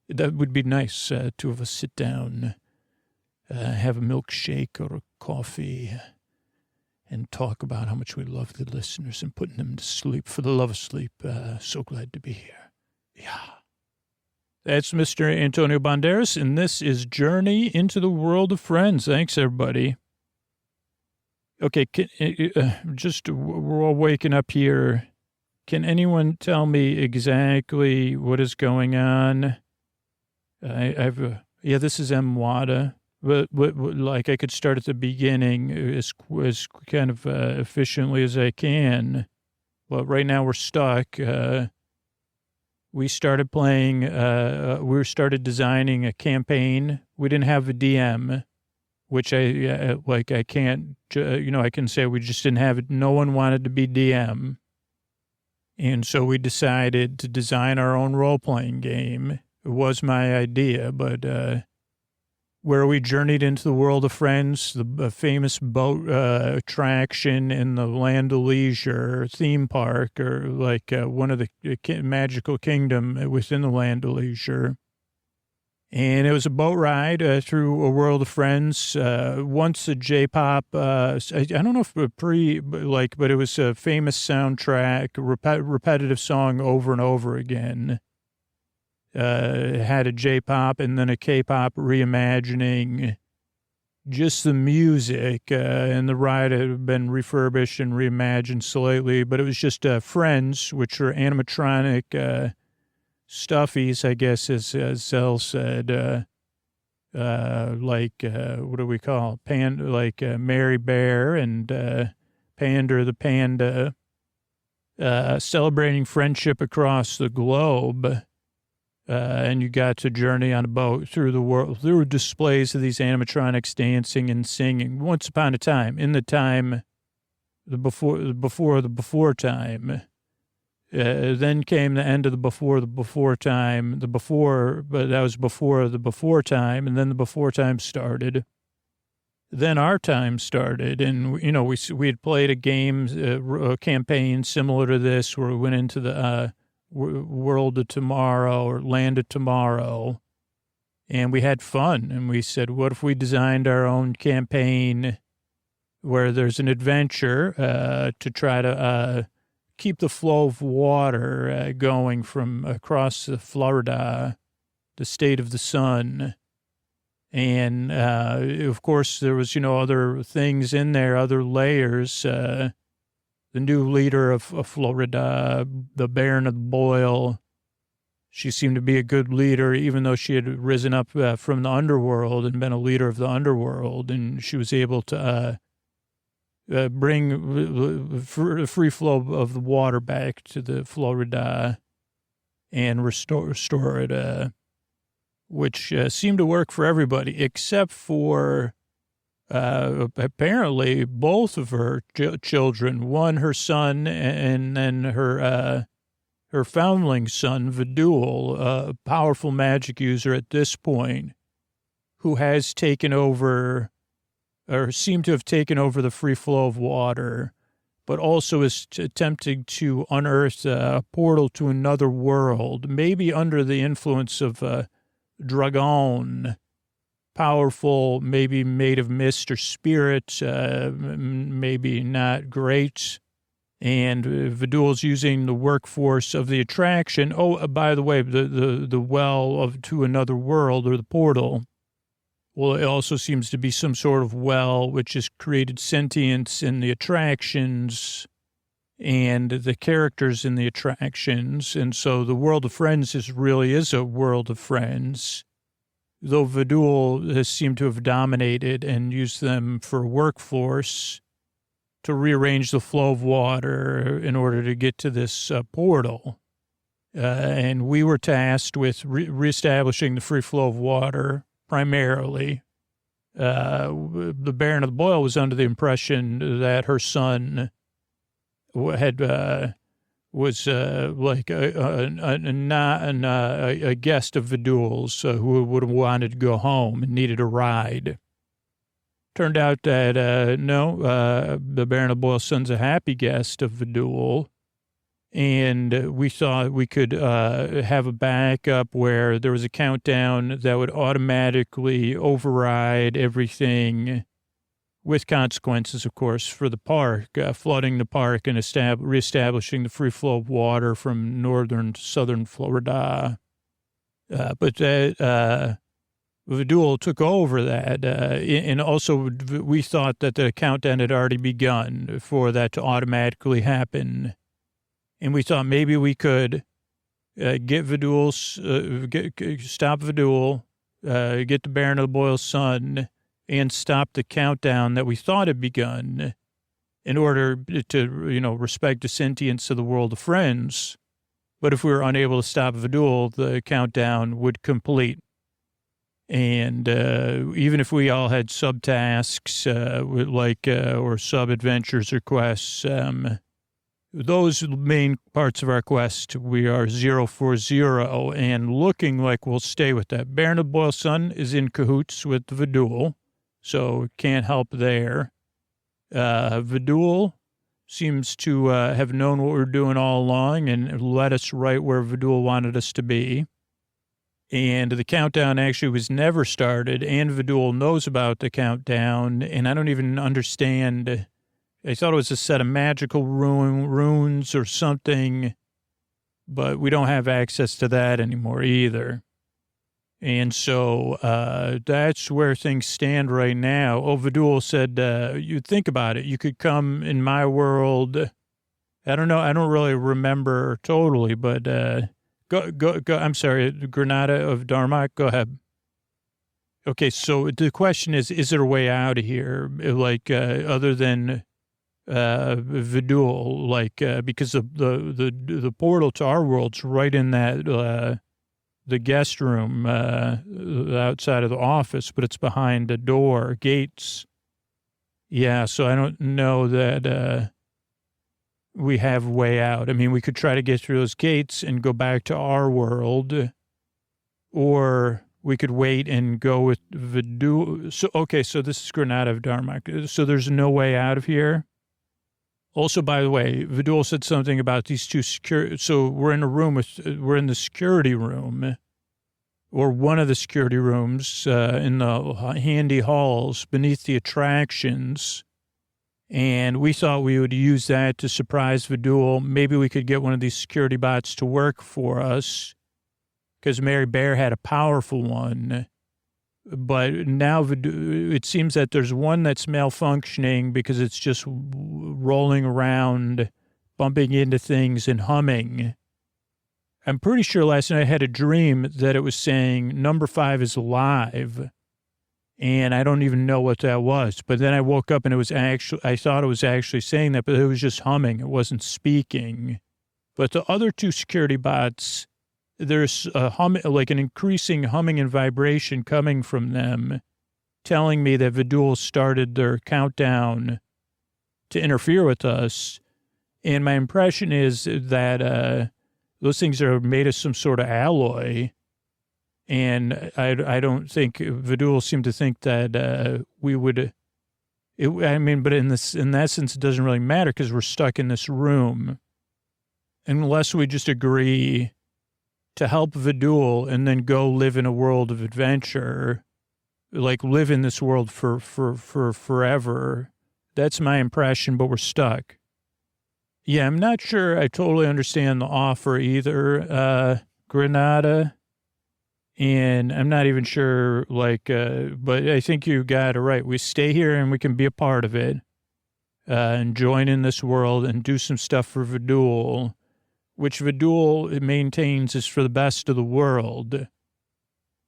That would be nice. Two of us sit down, have a milkshake or a coffee, and talk about how much we love the listeners and putting them to sleep. For the love of sleep, so glad to be here. Yeah. That's Mr. Antonio Banderas, and this is Journey into the World of Friends. Thanks, everybody. Okay, we're all waking up here. Can anyone tell me exactly what is going on? This is M. Wada. But like I could start at the beginning as kind of efficiently as I can. But right now we're stuck. We started playing, we started designing a campaign. We didn't have a DM, which I can't, I can say we just didn't have it. No one wanted to be DM. And so we decided to design our own role-playing game. It was my idea, but where we journeyed into the world of friends, the famous boat attraction in the Land of Leisure theme park, or like one of the magical kingdom within the Land of Leisure. And it was a boat ride through a world of friends. Once a J-pop, I don't know if but it was a famous soundtrack, repetitive song over and over again. Had a J-pop and then a K-pop reimagining, just the music, and the ride had been refurbished and reimagined slightly, but it was just Friends, which are animatronic stuffies, I guess, as Zell said, what do we call Mary Bear and Pander the Panda, celebrating friendship across the globe. And you got to journey on a boat through the world, through displays of these animatronics dancing and singing. Once upon a time, in the time, before time. Then came the end of the before time, but that was before the before time, and then the before time started. Then our time started, and we had played a game, a campaign similar to this, where we went into the world of tomorrow or land of tomorrow, and we had fun. And we said, what if we designed our own campaign where there's an adventure to try to keep the flow of water going from across Florida, the state of the sun. And of course there was other things in there, other layers. The new leader of Florida, the Baron of Boyle, she seemed to be a good leader, even though she had risen up from the underworld and been a leader of the underworld. And she was able to bring the free flow of the water back to the Florida and restore it, which seemed to work for everybody, except for apparently both of her children, one her son and then her foundling son, Vidul, a powerful magic user at this point, who has taken over, or seemed to have taken over the free flow of water but also is attempting to unearth a portal to another world, maybe under the influence of dragon, powerful, maybe made of mist or spirit, maybe not great. And Vidul's using the workforce of the attraction. Oh, by the way, the well of to another world, or the portal. Well, it also seems to be some sort of well which has created sentience in the attractions and the characters in the attractions. And so the world of friends really is a world of friends, though Vidul has seemed to have dominated and used them for workforce to rearrange the flow of water in order to get to this portal. And we were tasked with reestablishing the free flow of water, primarily. The Baron of the Boil was under the impression that her son was like a guest of Vidul's who would have wanted to go home and needed a ride. Turned out that, no, the Baron of Boil's son's a happy guest of Vidul. And we thought we could have a backup where there was a countdown that would automatically override everything, with consequences, of course, for the park, flooding the park and reestablishing the free flow of water from northern to southern Florida. But Vidul took over that, and also we thought that the countdown had already begun for that to automatically happen. And we thought maybe we could get stop Vidul, get the Baron of the Boil's son, and stop the countdown that we thought had begun in order to, respect the sentience of the world of friends. But if we were unable to stop Vidul, the countdown would complete. And even if we all had subtasks, or sub-adventures or quests, those main parts of our quest, we are 0 for 0 and looking like we'll stay with that. Baron of the Boil's son is in cahoots with Vidul, so can't help there. Vidul seems to have known what we're doing all along and led us right where Vidul wanted us to be. And the countdown actually was never started, and Vidul knows about the countdown, and I don't even understand. I thought it was a set of magical runes or something, but we don't have access to that anymore either. And so that's where things stand right now. Oh, Vidul said, you think about it. You could come in my world. I don't know. I don't really remember totally, but go. I'm sorry, Granada of Darmok. Go ahead. Okay, so the question is there a way out of here, other than Vidul, because the portal to our world's right in that the guest room outside of the office, but it's behind a door, gates. Yeah, so I don't know that we have a way out. I mean, we could try to get through those gates and go back to our world, or we could wait and go with Vidul. So this is Granada of Darmok. So there's no way out of here. Also, by the way, Vidul said something about these two security. So we're in the security room, or one of the security rooms in the handy halls beneath the attractions. And we thought we would use that to surprise Vidul. Maybe we could get one of these security bots to work for us, because Mary Bear had a powerful one. But now it seems that there's one that's malfunctioning because it's just rolling around, bumping into things and humming. I'm pretty sure last night I had a dream that it was saying number 5 is alive. And I don't even know what that was. But then I woke up and I thought it was actually saying that, but it was just humming. It wasn't speaking. But the other two security bots, there's a an increasing humming and vibration coming from them, telling me that Vidul started their countdown to interfere with us. And my impression is that those things are made of some sort of alloy. And I don't think Vidul seemed to think that we would I mean, but in that sense, it doesn't really matter because we're stuck in this room. Unless we just agree to help Vidul and then go live in a world of adventure, like live in this world for forever. That's my impression, but we're stuck. Yeah, I'm not sure I totally understand the offer either, Granada. And I'm not even sure, but I think you got it right. We stay here and we can be a part of it, and join in this world and do some stuff for Vidul, which Vidul maintains is for the best of the world.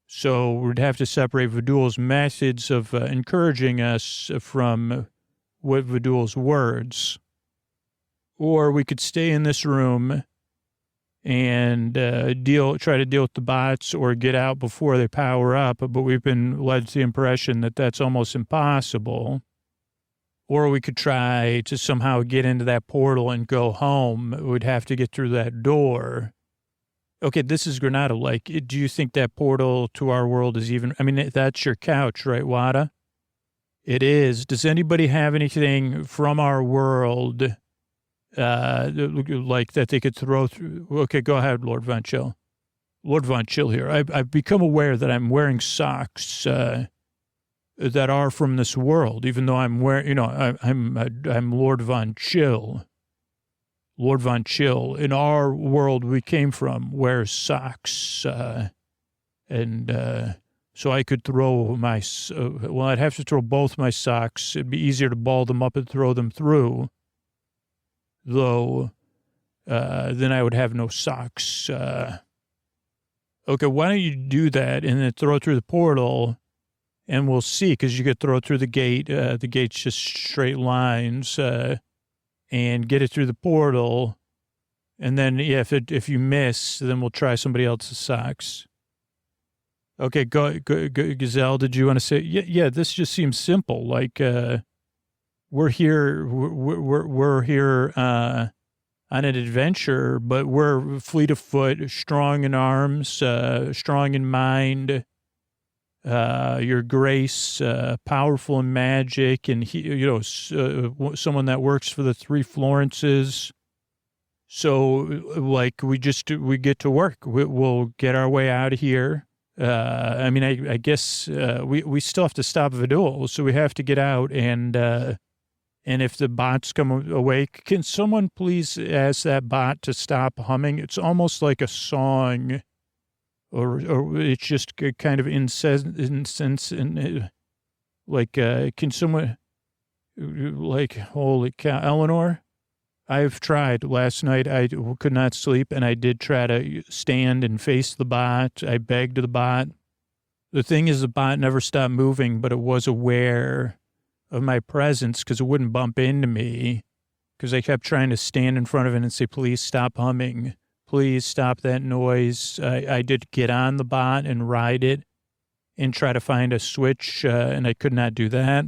So we'd have to separate Vidul's methods of encouraging us from what Vidul's words. Or we could stay in this room and try to deal with the bots or get out before they power up. But we've been led to the impression that that's almost impossible. Or we could try to somehow get into that portal and go home. We'd have to get through that door. Okay, this is Granada. Like, do you think that portal to our world is even, I mean, that's your couch, right, Wada? It is. Does anybody have anything from our world like that they could throw through? Okay, go ahead, Lord Von Chill. Lord Von Chill here. I've become aware that I'm wearing socks that are from this world, even though I'm wearing, I'm Lord Von Chill. Lord Von Chill, in our world we came from, wears socks, so I could throw I'd have to throw both my socks. It'd be easier to ball them up and throw them through, though, then I would have no socks. Okay, why don't you do that and then throw through the portal, and we'll see, because you could throw through the gate. The gate's just straight lines, and get it through the portal. And then, yeah, if you miss, then we'll try somebody else's socks. Okay, go, Gazelle, did you want to say? Yeah, this just seems simple. Like, we're here on an adventure, but we're fleet of foot, strong in arms, strong in mind, your grace, powerful in magic, and someone that works for the Three Florences. So, like, we get to work. We'll get our way out of here. I mean, I guess we still have to stop Vidul, so we have to get out. And if the bots come away, can someone please ask that bot to stop humming? It's almost like a song. Or it's just kind of incense, and can someone, like, holy cow, Eleanor, I've tried. Last night I could not sleep, and I did try to stand and face the bot. I begged the bot. The thing is, the bot never stopped moving, but it was aware of my presence because it wouldn't bump into me, because I kept trying to stand in front of it and say, please stop humming. Please stop that noise. I did get on the bot and ride it and try to find a switch, and I could not do that.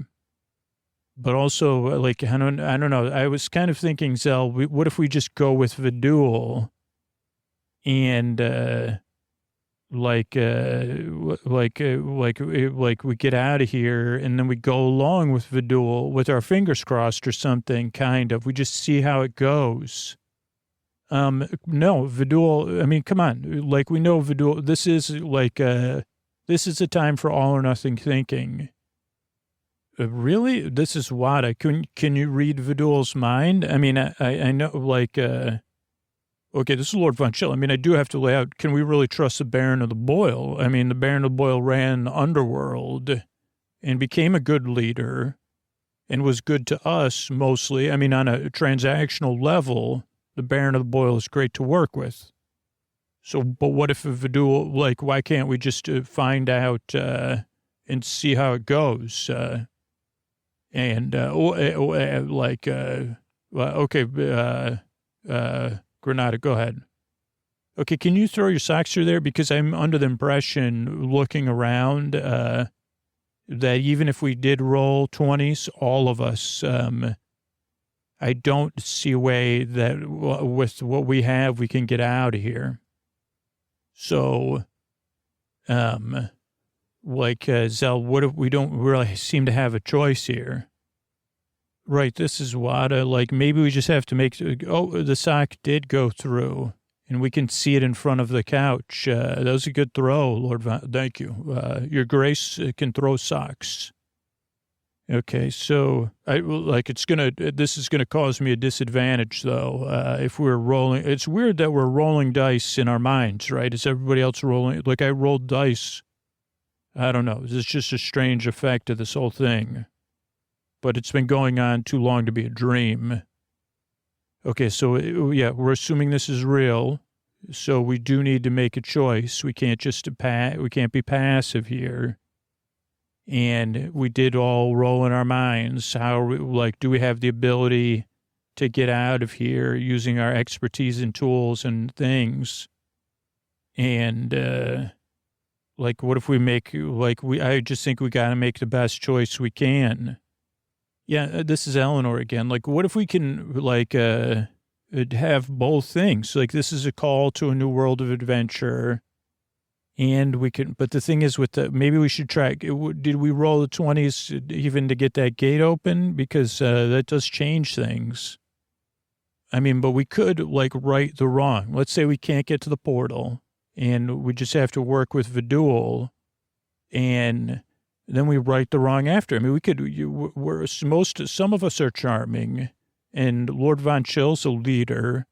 But also, like, I don't know. I was kind of thinking, Zell, what if we just go with Vidul and, we get out of here and then we go along with Vidul with our fingers crossed or something, kind of. We just see how it goes. No, Vidul, I mean, come on. Like, we know Vidul, this is a time for all or nothing thinking. Really? This is what can you read Vidul's mind? I mean, I know, okay, this is Lord Von Chill. I mean, I do have to lay out, can we really trust the Baron of the Boil? I mean, the Baron of the Boil ran the underworld and became a good leader and was good to us mostly. I mean, on a transactional level, the Baron of the Boil is great to work with. So, but what if Vidul, like, why can't we just find out and see how it goes? Granada, go ahead. Okay, can you throw your socks through there? Because I'm under the impression, looking around, that even if we did roll 20s, all of us, I don't see a way that with what we have, we can get out of here. So, Zell, what if we don't really seem to have a choice here? Right, this is Wada. Like, maybe we just have to make... Oh, the sock did go through, and we can see it in front of the couch. That was a good throw, Lord Von... Thank you. Your Grace can throw socks. Okay, so, this is gonna cause me a disadvantage, though, if we're rolling... It's weird that we're rolling dice in our minds, right? Is everybody else rolling... Like, I rolled dice. I don't know. This is just a strange effect of this whole thing. But it's been going on too long to be a dream. Okay, so, yeah, we're assuming this is real. So we do need to make a choice. We can't just we can't be passive here. And we did all roll in our minds. How, do we have the ability to get out of here using our expertise and tools and things? And, what if we make, I just think we got to make the best choice we can. Yeah, this is Eleanor again. What if we can, have both things? This is a call to a new world of adventure. And we can, but the thing is maybe we should try, did we roll the 20s even to get that gate open? Because that does change things. I mean, but we could, right the wrong. Let's say we can't get to the portal, and we just have to work with Vidul, and... then we right the wrong after. I mean, we could, some of us are charming, and Lord Von Chill's a leader.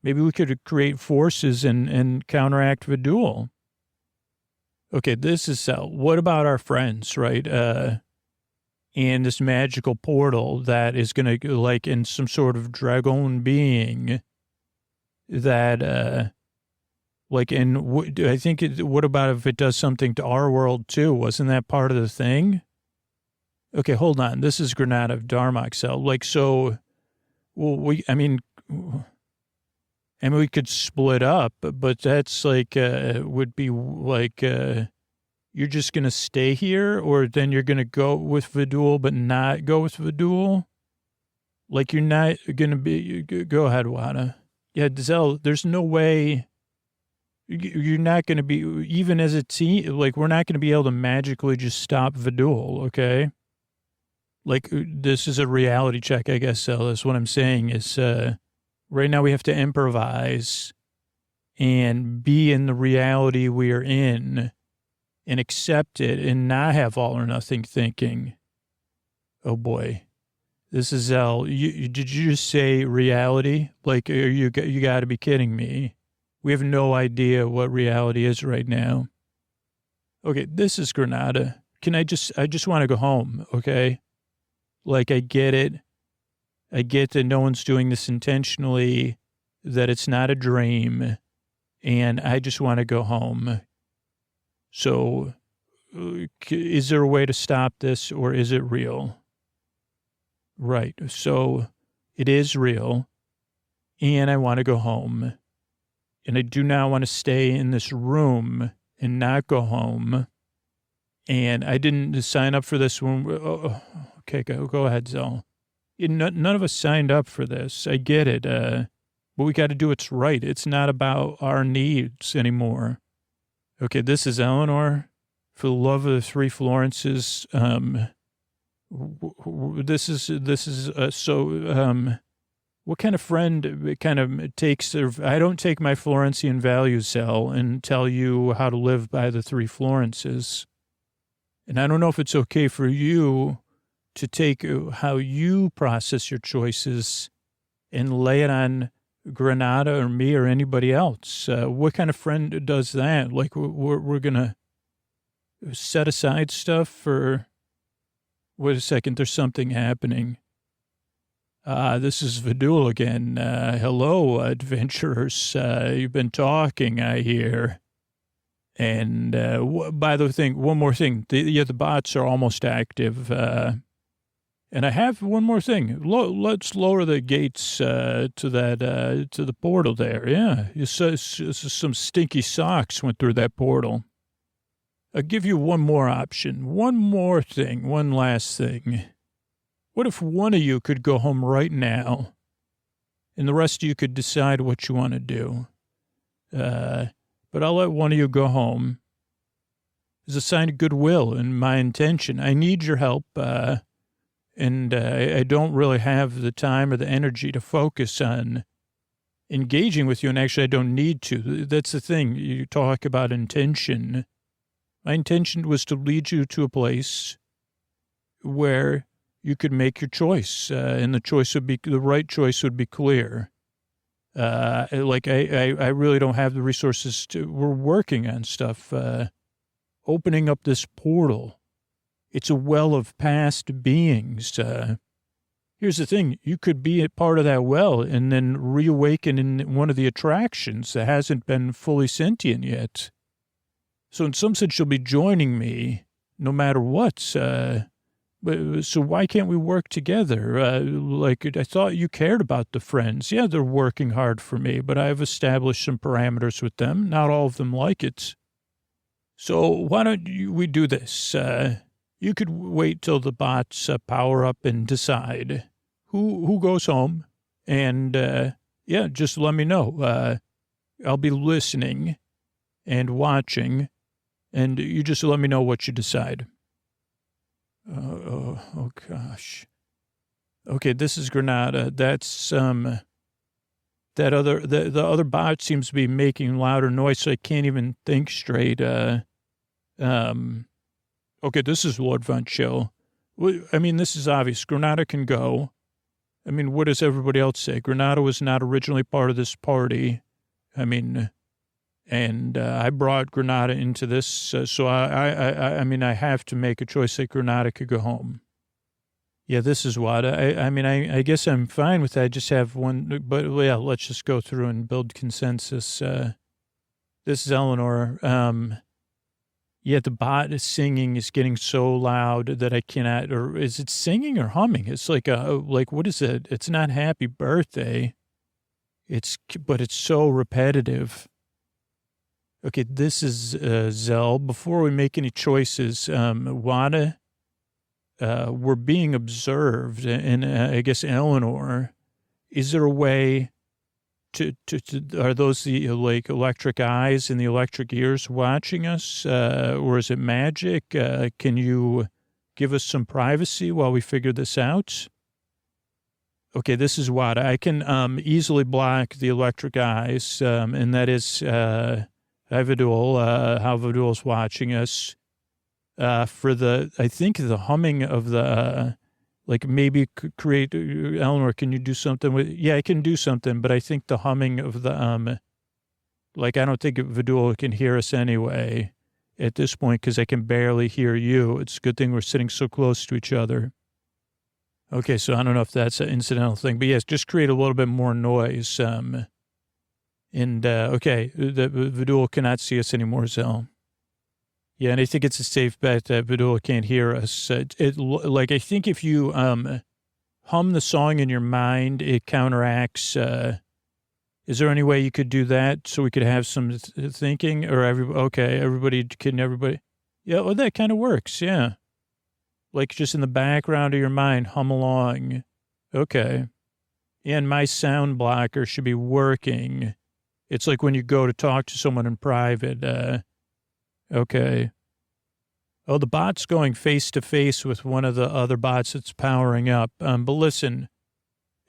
Maybe we could create forces and counteract Vidul. Okay, this is, what about our friends, right? And this magical portal that is going to, in some sort of dragon being that, I think, what about if it does something to our world too? Wasn't that part of the thing? Okay, hold on. This is Granada of Darmoxel. So, well, we could split up, but that's would be you're just going to stay here, or then you're going to go with Vidul, but not go with Vidul? You're not going to be, go ahead, Wada. Yeah, Zell, there's no way... You're not going to be, even as a team, we're not going to be able to magically just stop Vidul, okay? This is a reality check, I guess, so that's what I'm saying is, right now we have to improvise and be in the reality we are in and accept it and not have all or nothing thinking. Oh, boy. This is Zell. Did you just say reality? You got to be kidding me. We have no idea what reality is right now. Okay, this is Granada. I just want to go home, okay? I get it. I get that no one's doing this intentionally, that it's not a dream, and I just want to go home. So, is there a way to stop this, or is it real? Right, so it is real, and I want to go home. And I do not want to stay in this room and not go home. And I didn't sign up for this one. Oh, okay, go ahead, Zell. None of us signed up for this. I get it. But we got to do what's right. It's not about our needs anymore. Okay, this is Eleanor. For the love of the three Florences, what kind of friend kind of takes, I don't take my Florentian values, Zell, and tell you how to live by the three Florences. And I don't know if it's okay for you to take how you process your choices and lay it on Granada or me or anybody else. What kind of friend does that? We're going to set aside stuff for, wait a second, there's something happening. This is Vidul again. Hello, adventurers. You've been talking, I hear. And by the thing, one more thing. The bots are almost active. And I have one more thing. Let's lower the gates to the portal there. Yeah, some stinky socks went through that portal. I'll give you one more option. One more thing. One last thing. What if one of you could go home right now and the rest of you could decide what you want to do? But I'll let one of you go home as a sign of goodwill and my intention. I need your help And I don't really have the time or the energy to focus on engaging with you. And actually, I don't need to. That's the thing. You talk about intention. My intention was to lead you to a place where you could make your choice. And the right choice would be clear. I really don't have the resources we're working on stuff. Opening up this portal. It's a well of past beings. Here's the thing. You could be a part of that well and then reawaken in one of the attractions that hasn't been fully sentient yet. So in some sense, you'll be joining me no matter what. So why can't we work together? I thought you cared about the friends. Yeah, they're working hard for me, but I've established some parameters with them. Not all of them like it. So why don't we do this? You could wait till the bots power up and decide who goes home. And, just let me know. I'll be listening and watching. And you just let me know what you decide. Oh gosh. Okay, this is Granada. That's, the other bot seems to be making louder noise, so I can't even think straight. Okay, this is Lord Von Chill. I mean, this is obvious. Granada can go. I mean, what does everybody else say? Granada was not originally part of this party. I mean, and I brought Granada into this, so I mean, I have to make a choice that Granada could go home. Yeah, this is what I guess I'm fine with that. I just have one, but yeah, let's just go through and build consensus. This is Eleanor. Yeah, the bot is singing is getting so loud that I cannot, or is it singing or humming? It's like what is it? It's not happy birthday. But it's so repetitive. Okay, this is Zell. Before we make any choices, Wada, we're being observed, and I guess Eleanor, is there a way to are those the electric eyes and the electric ears watching us, or is it magic? Can you give us some privacy while we figure this out? Okay, this is what I can easily block the electric eyes, and that is Vidul, how Vidul's watching us. For I think the humming of the maybe create, Eleanor, can you do something with, yeah, I can do something, but I think the humming of the, I don't think Vidul can hear us anyway at this point because I can barely hear you. It's a good thing we're sitting so close to each other. Okay, so I don't know if that's an incidental thing, but yes, just create a little bit more noise. Okay, the Vidul cannot see us anymore, Zell. Yeah, and I think it's a safe bet that Vidul can't hear us. I think if you hum the song in your mind, it counteracts. Is there any way you could do that so we could have some thinking? Or everybody. Yeah, well, that kind of works, yeah. Just in the background of your mind, hum along. Okay. And my sound blocker should be working. It's like when you go to talk to someone in private. Okay. Oh, the bot's going face to face with one of the other bots that's powering up. But listen,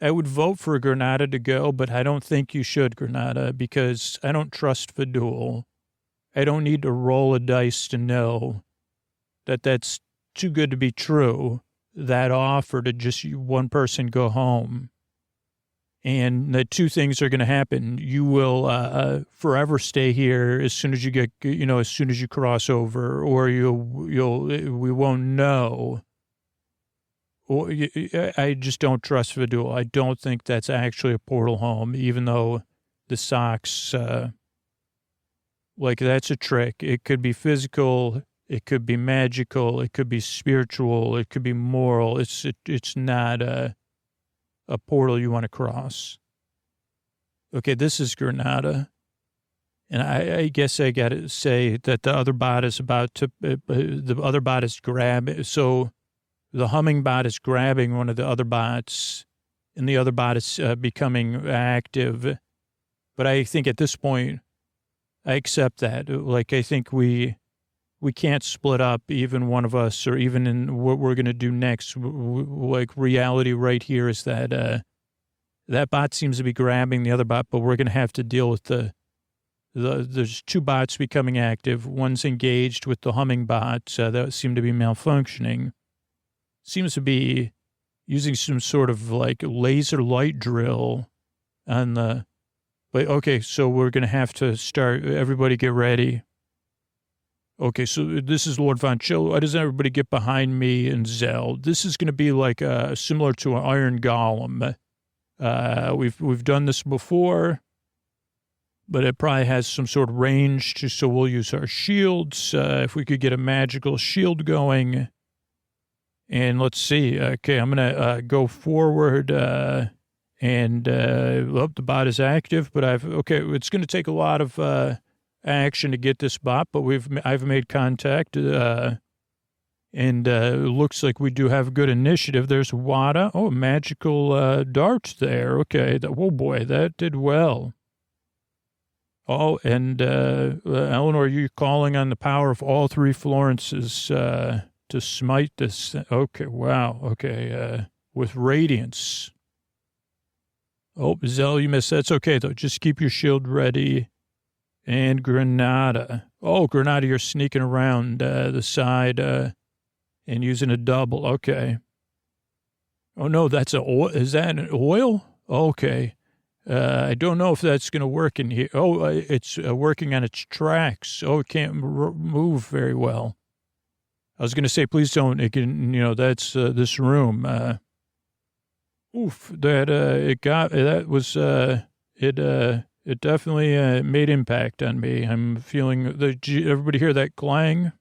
I would vote for Granada to go, but I don't think you should, Granada, because I don't trust Vidul. I don't need to roll a dice to know that that's too good to be true, that offer to just one person go home. And the two things are going to happen. You will forever stay here as soon as you get, as soon as you cross over, or we won't know. Or I just don't trust Vidul. I don't think that's actually a portal home, even though the socks, that's a trick. It could be physical. It could be magical. It could be spiritual. It could be moral. It's not a portal you want to cross. Okay, this is Granada. And I guess I got to say that the other bot is grabbing. So the humming bot is grabbing one of the other bots, and the other bot is becoming active. But I think at this point, I accept that. I think we're we can't split up, even one of us, or even in what we're going to do next. Like reality right here is that that bot seems to be grabbing the other bot, but we're going to have to deal with there's two bots becoming active. One's engaged with the humming bot that seem to be malfunctioning. Seems to be using some sort of like laser light drill on the, but okay, so we're going to have to start, everybody get ready. Okay, so this is Lord Von Chill. Why doesn't everybody get behind me and Zell? This is going to be like similar to an Iron Golem. We've done this before, but it probably has some sort of range to, so we'll use our shields. If we could get a magical shield going. And let's see. Okay, I'm going to go forward and the bot is active, but it's going to take a lot of action to get this bot, but I've made contact and it looks like we do have good initiative. There's Wada. Oh, magical darts there. Okay. Oh boy, that did well. Oh, and Eleanor, you're calling on the power of all three Florences to smite this. Okay, wow. Okay, with radiance. Oh, Zell, you missed. That's okay, though. Just keep your shield ready. And Granada. Oh, Granada, you're sneaking around the side and using a double. Okay. Oh, no, that's is that an oil? Okay. I don't know if that's going to work in here. Oh, it's working on its tracks. Oh, it can't move very well. I was going to say, please don't, that's this room. It definitely made impact on me. I'm feeling, everybody hear that clang?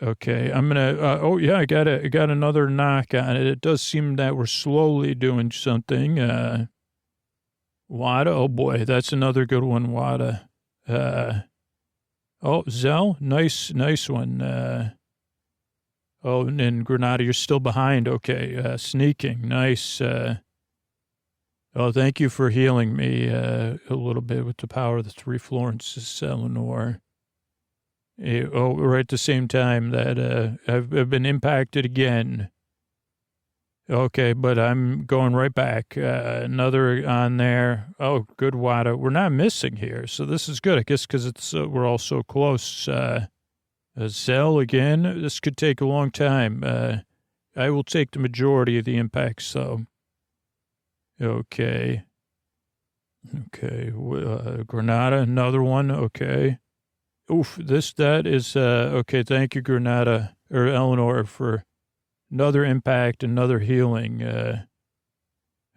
Okay, I'm going to, I got another knock on it. It does seem that we're slowly doing something. Wada, oh boy, that's another good one, Wada. Zell, nice one. And Granada, you're still behind. Okay, sneaking, nice. Thank you for healing me a little bit with the power of the three Florences, Eleanor. Right at the same time that I've been impacted again. Okay, but I'm going right back. Another on there. Oh, good, Wada. We're not missing here, so this is good. I guess because we're all so close. Zell again. This could take a long time. I will take the majority of the impacts, though. Okay. Granada, another one. Okay. Oof, that is, okay. Thank you, Granada, or Eleanor, for another impact, another healing.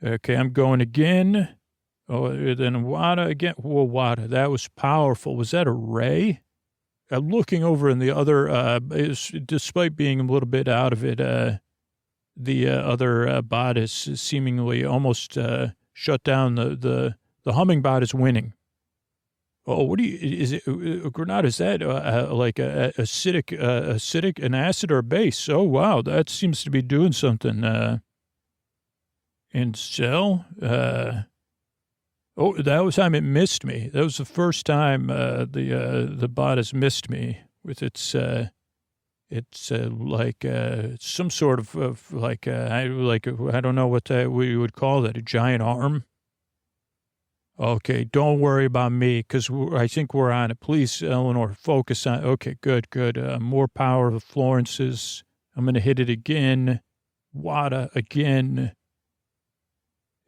Okay, I'm going again. Oh, then Wada again. Whoa, Wada, that was powerful. Was that a ray? I'm looking over in the other, despite being a little bit out of it, the other bot is seemingly almost shut down. The humming bot is winning. Oh, is it, Granada, is that like acidic, an acid or a base? Oh, wow, that seems to be doing something. And Zell, that was time it missed me. That was the first time the bot has missed me with its like some sort of like I don't know what we would call that, a giant arm. Okay, don't worry about me because I think we're on it. Please, Eleanor, focus on. Okay, good. More power of the Florences. I'm going to hit it again. Wada again.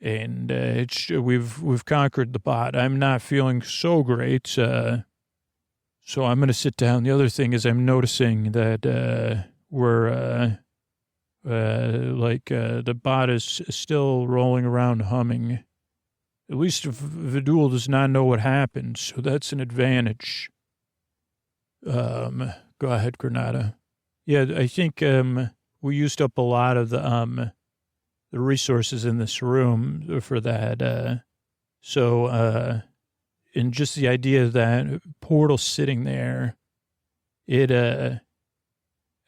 And we've conquered the bot. I'm not feeling so great. So I'm going to sit down. The other thing is I'm noticing that we're the bot is still rolling around humming. At least Vidul does not know what happened, so that's an advantage. Go ahead, Granada. Yeah, I think we used up a lot of the resources in this room for that. And just the idea of that portal sitting there, I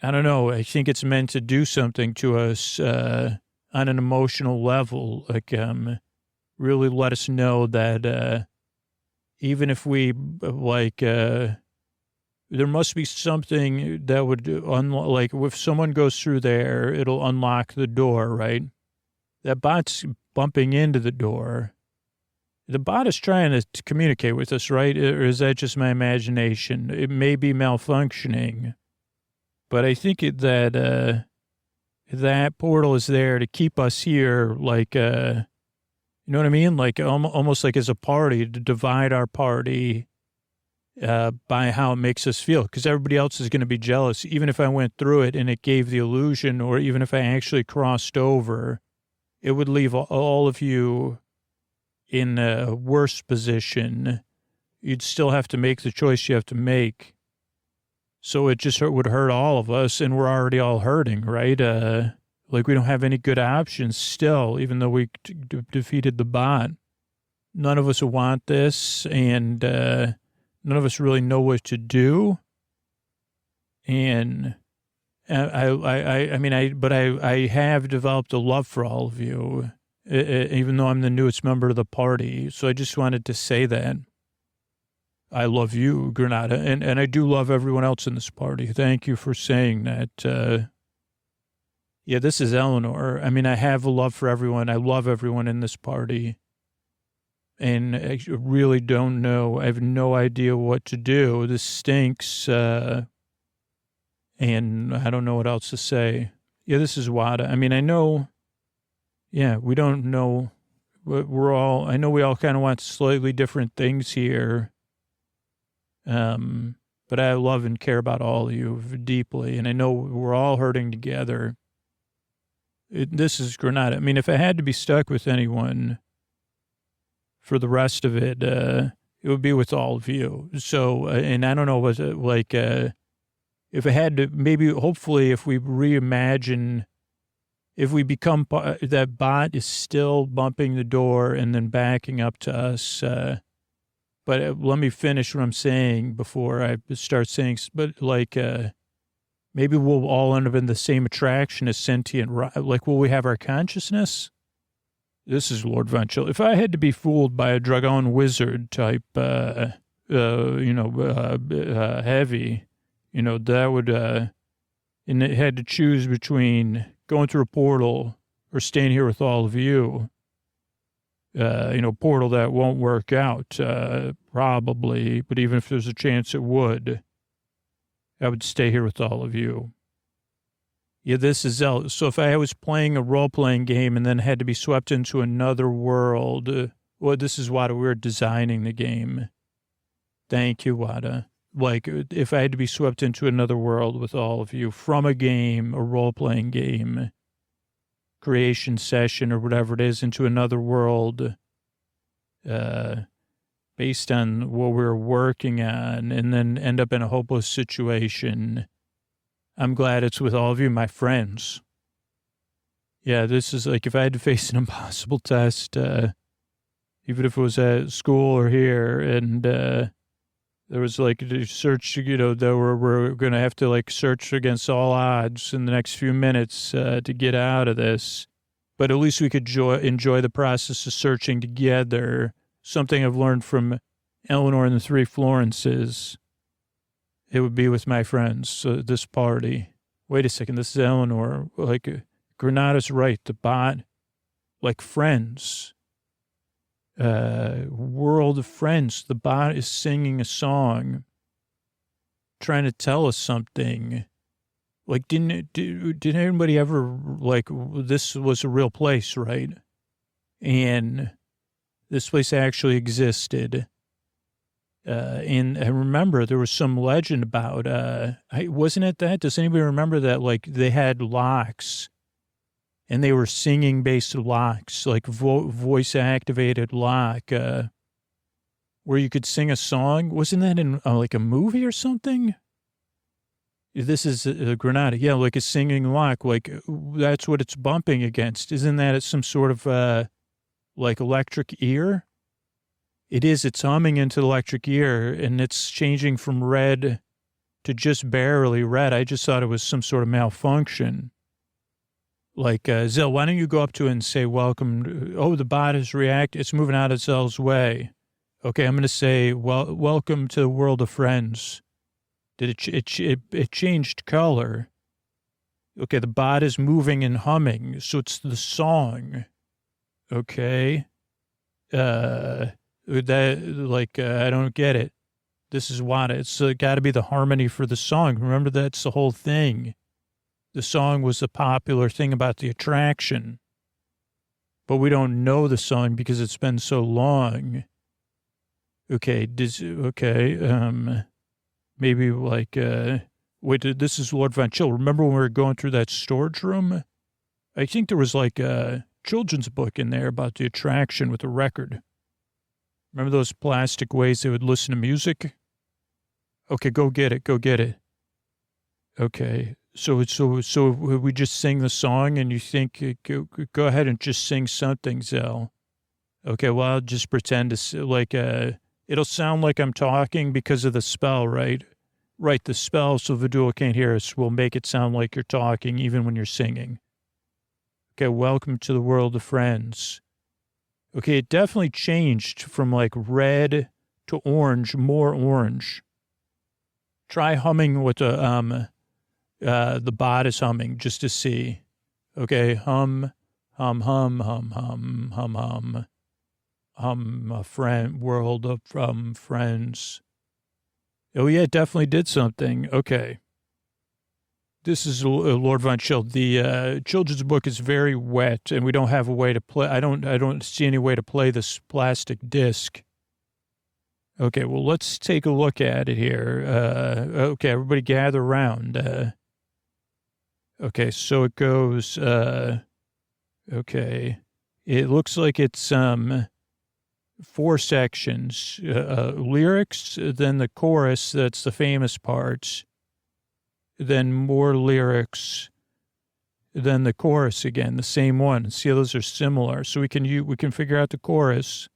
don't know, I think it's meant to do something to us on an emotional level, like really let us know that even if we there must be something that would, like, if someone goes through there, it'll unlock the door, right? That bot's bumping into the door. The bot is trying to communicate with us, right? Or is that just my imagination? It may be malfunctioning, but I think that portal is there to keep us here, like, you know what I mean? Like almost like as a party, to divide our party by how it makes us feel, because everybody else is going to be jealous. Even if I went through it and it gave the illusion, or even if I actually crossed over, it would leave all of you in a worse position. You'd still have to make the choice you have to make. So it just would hurt all of us, and we're already all hurting, right? Like we don't have any good options still, even though we defeated the bot. None of us want this, and none of us really know what to do. And I have developed a love for all of you, even though I'm the newest member of the party. So I just wanted to say that. I love you, Granada, and I do love everyone else in this party. Thank you for saying that. Yeah, this is Eleanor. I mean, I have a love for everyone. I love everyone in this party. And I really don't know. I have no idea what to do. This stinks. And I don't know what else to say. Yeah, this is Wada. I mean, I know, yeah, we don't know. I know we all kind of want slightly different things here. But I love and care about all of you deeply. And I know we're all hurting together. This is Granada. I mean, if I had to be stuck with anyone for the rest of it, it would be with all of you. So, and I don't know, was it like, if I had to, maybe, hopefully, if we reimagine, if we become, that bot is still bumping the door and then backing up to us, but let me finish what I'm saying before I start saying, but like, maybe we'll all end up in the same attraction as sentient, like, will we have our consciousness? This is Lord Von Chill. If I had to be fooled by a dragon wizard type, heavy, that would, and it had to choose between going through a portal or staying here with all of you, portal that won't work out, probably, but even if there's a chance it would, I would stay here with all of you. Yeah, this is Zelda. So if I was playing a role-playing game and then had to be swept into another world, well, this is Wada, we're designing the game. Thank you, Wada. Like, if I had to be swept into another world with all of you from a game, a role-playing game, creation session or whatever it is, into another world, based on what we're working on, and then end up in a hopeless situation, I'm glad it's with all of you, my friends. Yeah, this is like if I had to face an impossible test, even if it was at school or here, and there was like a search, that we're going to have to like search against all odds in the next few minutes to get out of this. But at least we could enjoy the process of searching together. Something I've learned from Eleanor and the Three Florences. It would be with my friends, this party. Wait a second, this is Eleanor. Like, Granada's right, the bot, like friends. World of friends. The bot is singing a song, trying to tell us something. Like, did anybody ever, like, this was a real place, right? And this place actually existed. And I remember there was some legend about, wasn't it that? Does anybody remember that? Like, they had locks and they were singing based locks, like voice activated lock, where you could sing a song. Wasn't that in like a movie or something? This is Granada. Yeah. Like a singing lock. Like that's what it's bumping against. Isn't that some sort of, like electric ear? It is. It's humming into the electric ear, and it's changing from red to just barely red. I just thought it was some sort of malfunction. Like, Zell, why don't you go up to it and say, welcome. Oh, the bot is it's moving out of Zell's way. Okay, I'm going to say, welcome to the world of friends. Did it changed color? Okay, the bot is moving and humming, so it's the song. Okay. I don't get it. This is what it's got to be the harmony for the song. Remember, that's the whole thing. The song was a popular thing about the attraction, but we don't know the song because it's been so long. Okay. Maybe like, wait, this is Lord Von Chill. Remember when we were going through that storage room? I think there was like a children's book in there about the attraction with a record. Remember those plastic ways they would listen to music? Okay, go get it. Okay, so we just sing the song and you think, go ahead and just sing something, Zell. Okay, well, I'll just pretend to, it'll sound like I'm talking because of the spell, right? Right, the spell, so Vidula can't hear us, will make it sound like you're talking even when you're singing. Okay, welcome to the world of friends. Okay, it definitely changed from like red to orange, more orange. Try humming with the bot is humming just to see. Okay, hum, hum, hum, hum, hum, hum, hum. A friend, world of friends. Oh yeah, it definitely did something. Okay. This is Lord Von Chill. The children's book is very wet, and we don't have a way to play. I don't see any way to play this plastic disc. Okay, well, let's take a look at it here. Okay, everybody gather around. Okay, so it goes. Okay, it looks like it's 4 sections: lyrics, then the chorus. That's the famous parts. Then more lyrics, then the chorus again, the same one. See how those are similar. So we can figure out the chorus.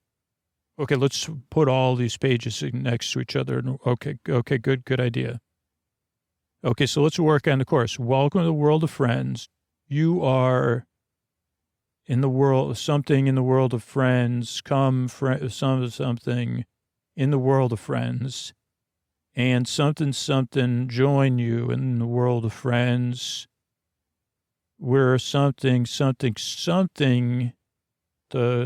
Okay, let's put all these pages next to each other. Okay, good idea. Okay, so let's work on the chorus. Welcome to the world of friends. You are in the world, something in the world of friends. Come, something in the world of friends. And something join you in the world of friends. We're something, the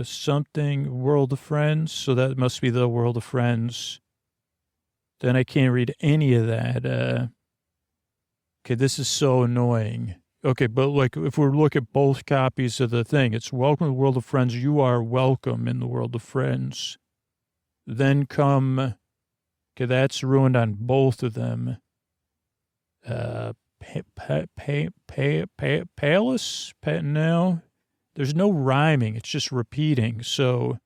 something world of friends. So that must be the world of friends. Then I can't read any of that. Okay, this is so annoying. Okay, but like if we look at both copies of the thing, it's welcome to the world of friends. You are welcome in the world of friends. Then come... Okay, that's ruined on both of them. Palace? No, there's no rhyming. It's just repeating. So,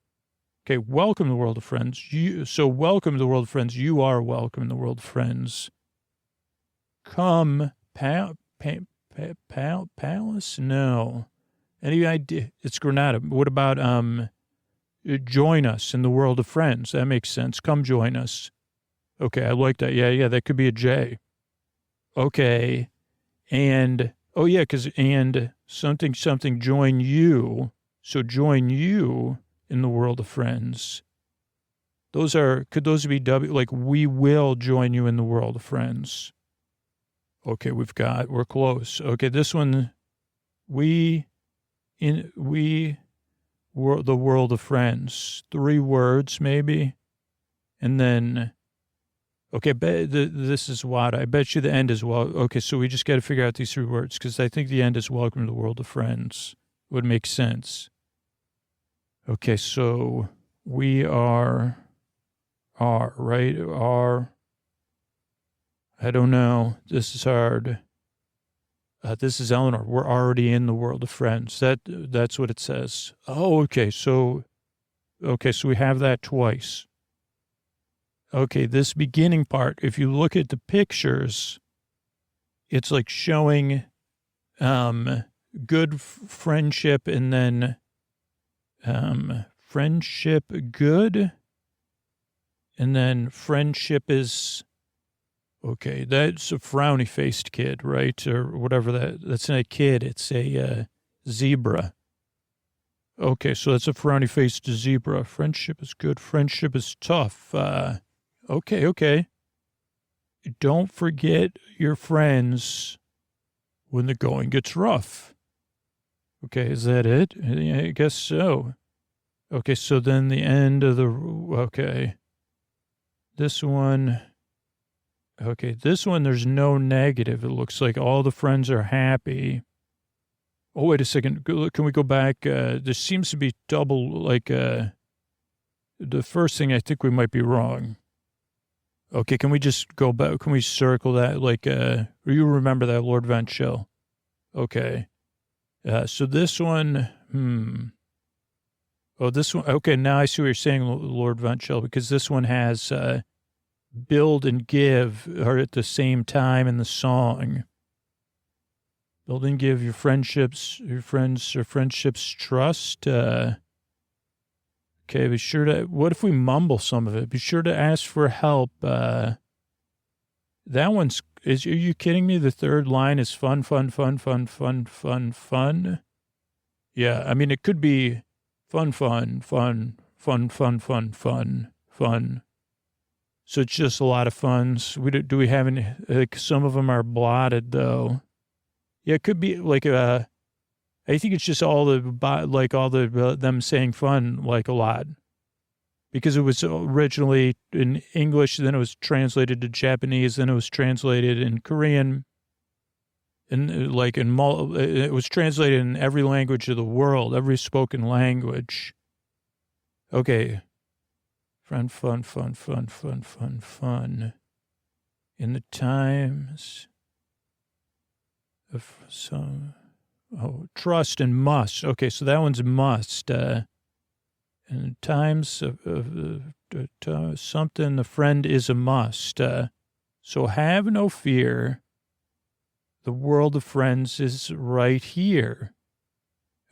okay, welcome to the world of friends. Welcome to the world of friends. You are welcome in the world of friends. Come, palace? No. Any idea? It's Granada. What about, join us in the world of friends? That makes sense. Come join us. Okay, I like that. Yeah, that could be a J. Okay. And, and something join you. So join you in the world of friends. Could those be W? Like, we will join you in the world of friends. Okay, we're close. Okay, this one, the world of friends. 3 words, maybe. And then... Okay, this is what I bet you the end is well. Okay, so we just got to figure out these 3 words because I think the end is welcome to the world of friends. Would make sense. Okay, so we are, right? I don't know. This is hard. This is Eleanor. We're already in the world of friends. That's what it says. Oh, okay. So we have that twice. Okay, this beginning part, if you look at the pictures, it's like showing good friendship and then friendship good. And then friendship is, okay, that's a frowny-faced kid, right? Or whatever that's not a kid, it's a zebra. Okay, so that's a frowny-faced zebra. Friendship is good, friendship is tough. Okay. don't forget your friends when the going gets rough. Okay, is that it? Yeah, I guess so. Okay, so then the end of the, okay. This one, okay, this one, there's no negative. It looks like all the friends are happy. Oh, wait a second. Can we go back? There seems to be double, like, the first thing I think we might be wrong. Okay, can we just go back? Can we circle that? Like, you remember that Lord Vent show? Okay. So this one, Oh, this one, okay, now I see what you're saying, Lord Vent show, because this one has, build and give are at the same time in the song. Build and give your friendships, your friends or friendships trust. Okay, be sure to, what if we mumble some of it? Be sure to ask for help. That one's, are you kidding me? The third line is fun, fun, fun, fun, fun, fun, fun. Yeah, I mean, it could be fun, fun, fun, fun, fun, fun, fun, fun. So it's just a lot of funs. Do we have any, like, some of them are blotted though. Yeah, it could be like, I think it's just all the, them saying fun, like a lot. Because it was originally in English, then it was translated to Japanese, then it was translated in Korean. And it was translated in every language of the world, every spoken language. Okay. Fun, fun, fun, fun, fun, fun, fun. In the times of some, trust and must. Okay, so that one's must. In times of something, the friend is a must. So have no fear. The world of friends is right here.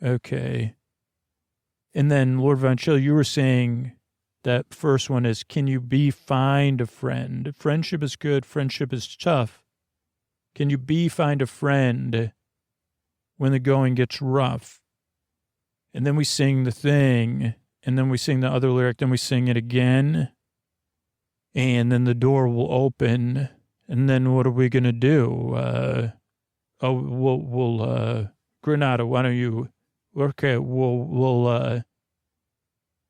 Okay. And then, Lord Von Chill, you were saying that first one is, can you find a friend? Friendship is good. Friendship is tough. Can you find a friend when the going gets rough? And then we sing the thing, and then we sing the other lyric, then we sing it again. And then the door will open. And then what are we going to do? Granada, why don't you, okay, I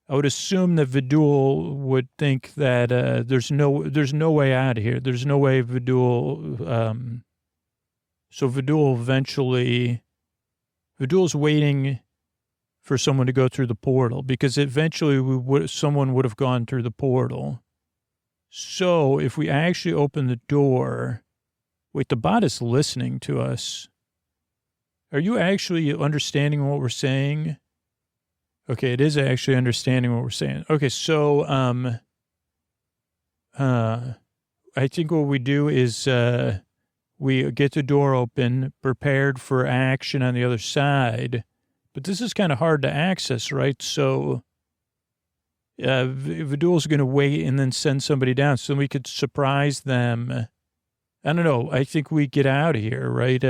would assume that Vidul would think that, there's no way out of here. There's no way Vidul, so Vidul Vidul's waiting for someone to go through the portal because eventually someone would have gone through the portal. So if we actually open the door, wait, the bot is listening to us. Are you actually understanding what we're saying? Okay, it is actually understanding what we're saying. Okay, so I think what we do is we get the door open, prepared for action on the other side. But this is kind of hard to access, right? So Vidul's going to wait and then send somebody down so we could surprise them. I don't know. I think we get out of here, right?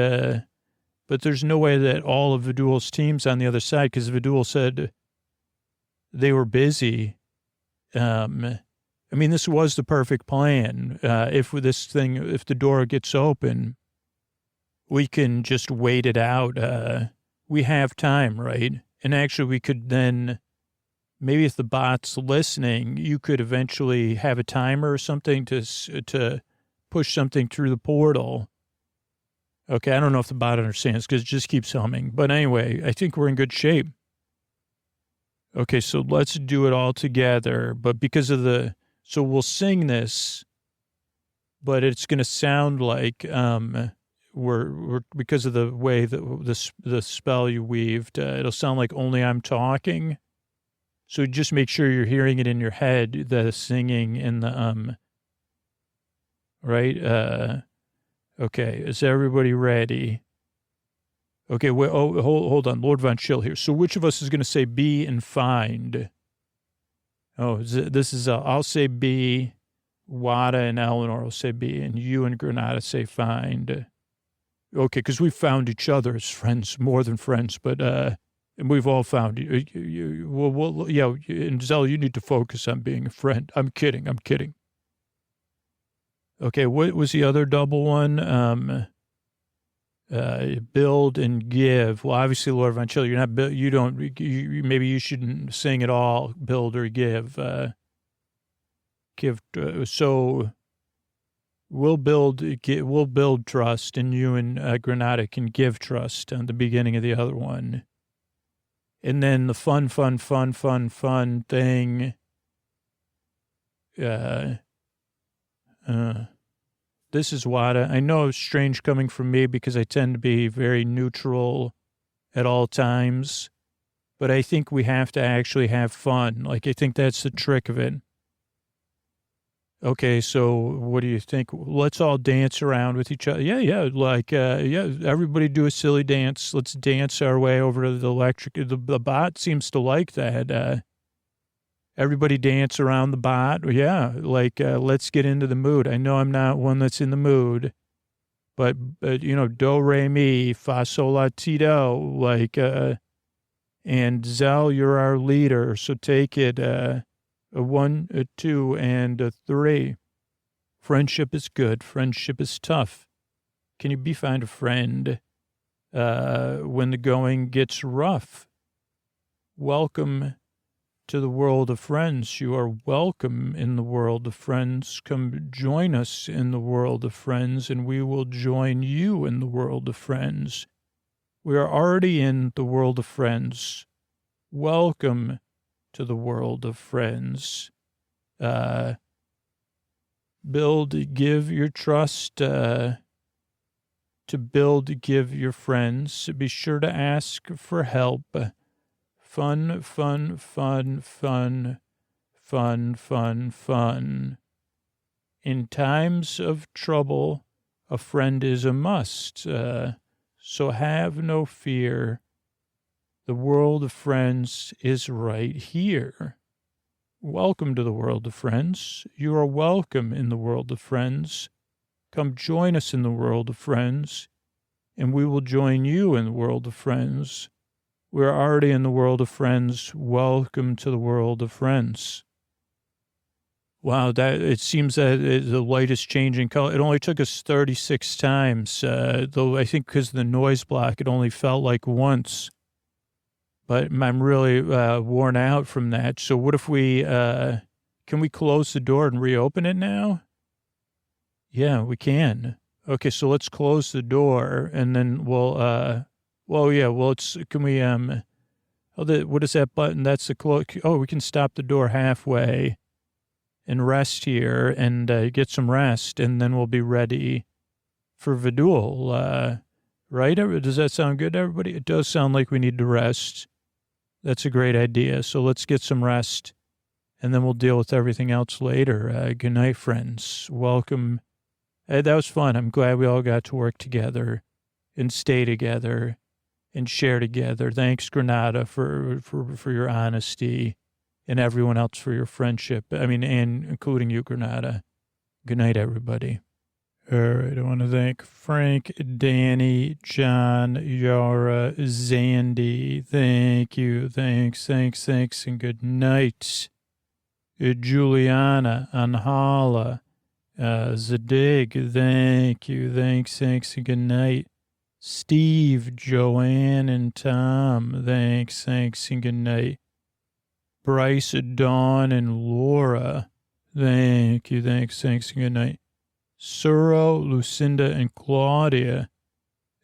But there's no way that all of Vidul's team's on the other side because Vidul said they were busy. I mean, this was the perfect plan. If the door gets open, we can just wait it out. We have time, right? And actually we could then, maybe if the bot's listening, you could eventually have a timer or something to push something through the portal. Okay, I don't know if the bot understands because it just keeps humming. But anyway, I think we're in good shape. Okay, so let's do it all together. But so we'll sing this, but it's going to sound like we're because of the way that the spell you weaved, it'll sound like only I'm talking. So just make sure you're hearing it in your head, the singing and the right? Okay, is everybody ready? Okay, wait, hold on, Lord Von Chill here. So which of us is going to say be and find? Oh, I'll say be, Wada and Eleanor will say be, and you and Granada say find. Okay, because we found each other as friends, more than friends, but and we've all found you. Yeah, and Zell, you need to focus on being a friend. I'm kidding. Okay, what was the other double one? Build and give. Well, obviously, Lord Von Chill, you're not, you don't, maybe you shouldn't sing at all, build or give. So we'll build trust, and you and Granada can give trust on the beginning of the other one. And then the fun thing. This is Wada. I know it's strange coming from me because I tend to be very neutral at all times, but I think we have to actually have fun. Like, I think that's the trick of it. Okay, so what do you think? Let's all dance around with each other. Yeah, everybody do a silly dance. Let's dance our way over to the electric. The bot seems to like that. Everybody dance around the bot. Yeah, let's get into the mood. I know I'm not one that's in the mood, but do, re, mi, fa, sol, la, ti, do, and Zell, you're our leader, so take it, a 1, a 2, and a 3. Friendship is good. Friendship is tough. Can you find a friend when the going gets rough? Welcome to the world of friends. You are welcome in the world of friends. Come join us in the world of friends, and we will join you in the world of friends. We are already in the world of friends. Welcome to the world of friends. Build, give your trust. To build, give your friends. Be sure to ask for help. Fun. In times of trouble, a friend is a must. So have no fear. The world of friends is right here. Welcome to the world of friends. You are welcome in the world of friends. Come join us in the world of friends, and we will join you in the world of friends. We're already in the world of friends. Welcome to the world of friends. Wow, it seems that the light is changing color. It only took us 36 times, though I think because of the noise block, it only felt like once. But I'm really worn out from that. So what if can we close the door and reopen it now? Yeah, we can. Okay, so let's close the door, and then we'll, can we, what is that button? That's the close. Oh, we can stop the door halfway and rest here and get some rest, and then we'll be ready for Vidul. Right? Does that sound good to everybody? It does sound like we need to rest. That's a great idea. So let's get some rest, and then we'll deal with everything else later. Good night, friends. Welcome. That was fun. I'm glad we all got to work together and stay together and share together. Thanks, Granada, for your honesty, and everyone else for your friendship. And including you, Granada. Good night, everybody. All right, I want to thank Frank, Danny, John, Yara, Zandy. Thank you. Thanks, and good night. Juliana, Anhala, Zadig, thank you. Thanks, and good night. Steve, Joanne, and Tom, thanks, and good night. Bryce, Dawn, and Laura, thank you. Thanks, and good night. Suro, Lucinda, and Claudia,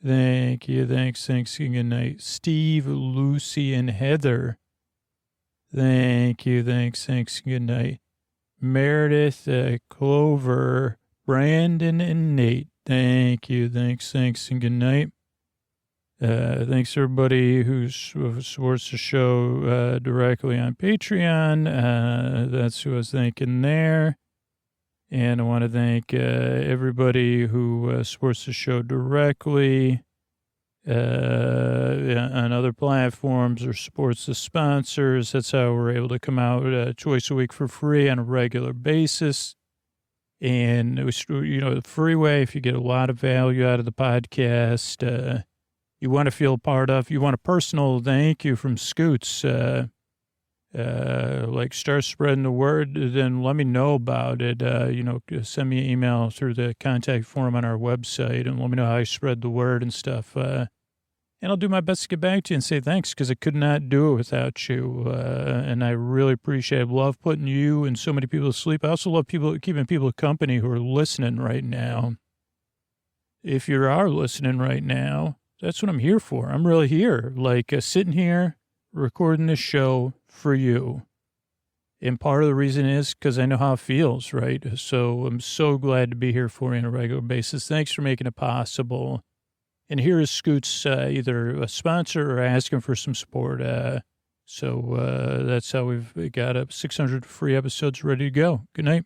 thank you. Thanks, and good night. Steve, Lucy, and Heather, thank you. Thanks, and good night. Meredith, Clover, Brandon, and Nate, thank you. Thanks, and good night. Thanks everybody who supports the show directly on Patreon. That's who I was thanking there. And I want to thank everybody who supports the show directly on other platforms or supports the sponsors. That's how we're able to come out twice a week for free on a regular basis. And it was, the free way, if you get a lot of value out of the podcast, you want to feel a part of, you want a personal thank you from Scoots. start spreading the word, then let me know about it. Send me an email through the contact form on our website and let me know how you spread the word and stuff. And I'll do my best to get back to you and say thanks, because I could not do it without you. And I really appreciate it. I love putting you and so many people to sleep. I also love keeping people company who are listening right now. If you are listening right now, that's what I'm here for. I'm really here, sitting here, recording this show for you. And part of the reason is because I know how it feels, right? So I'm so glad to be here for you on a regular basis. Thanks for making it possible. And here is Scoots, either a sponsor or asking for some support. So that's how we've got up 600 free episodes ready to go. Good night.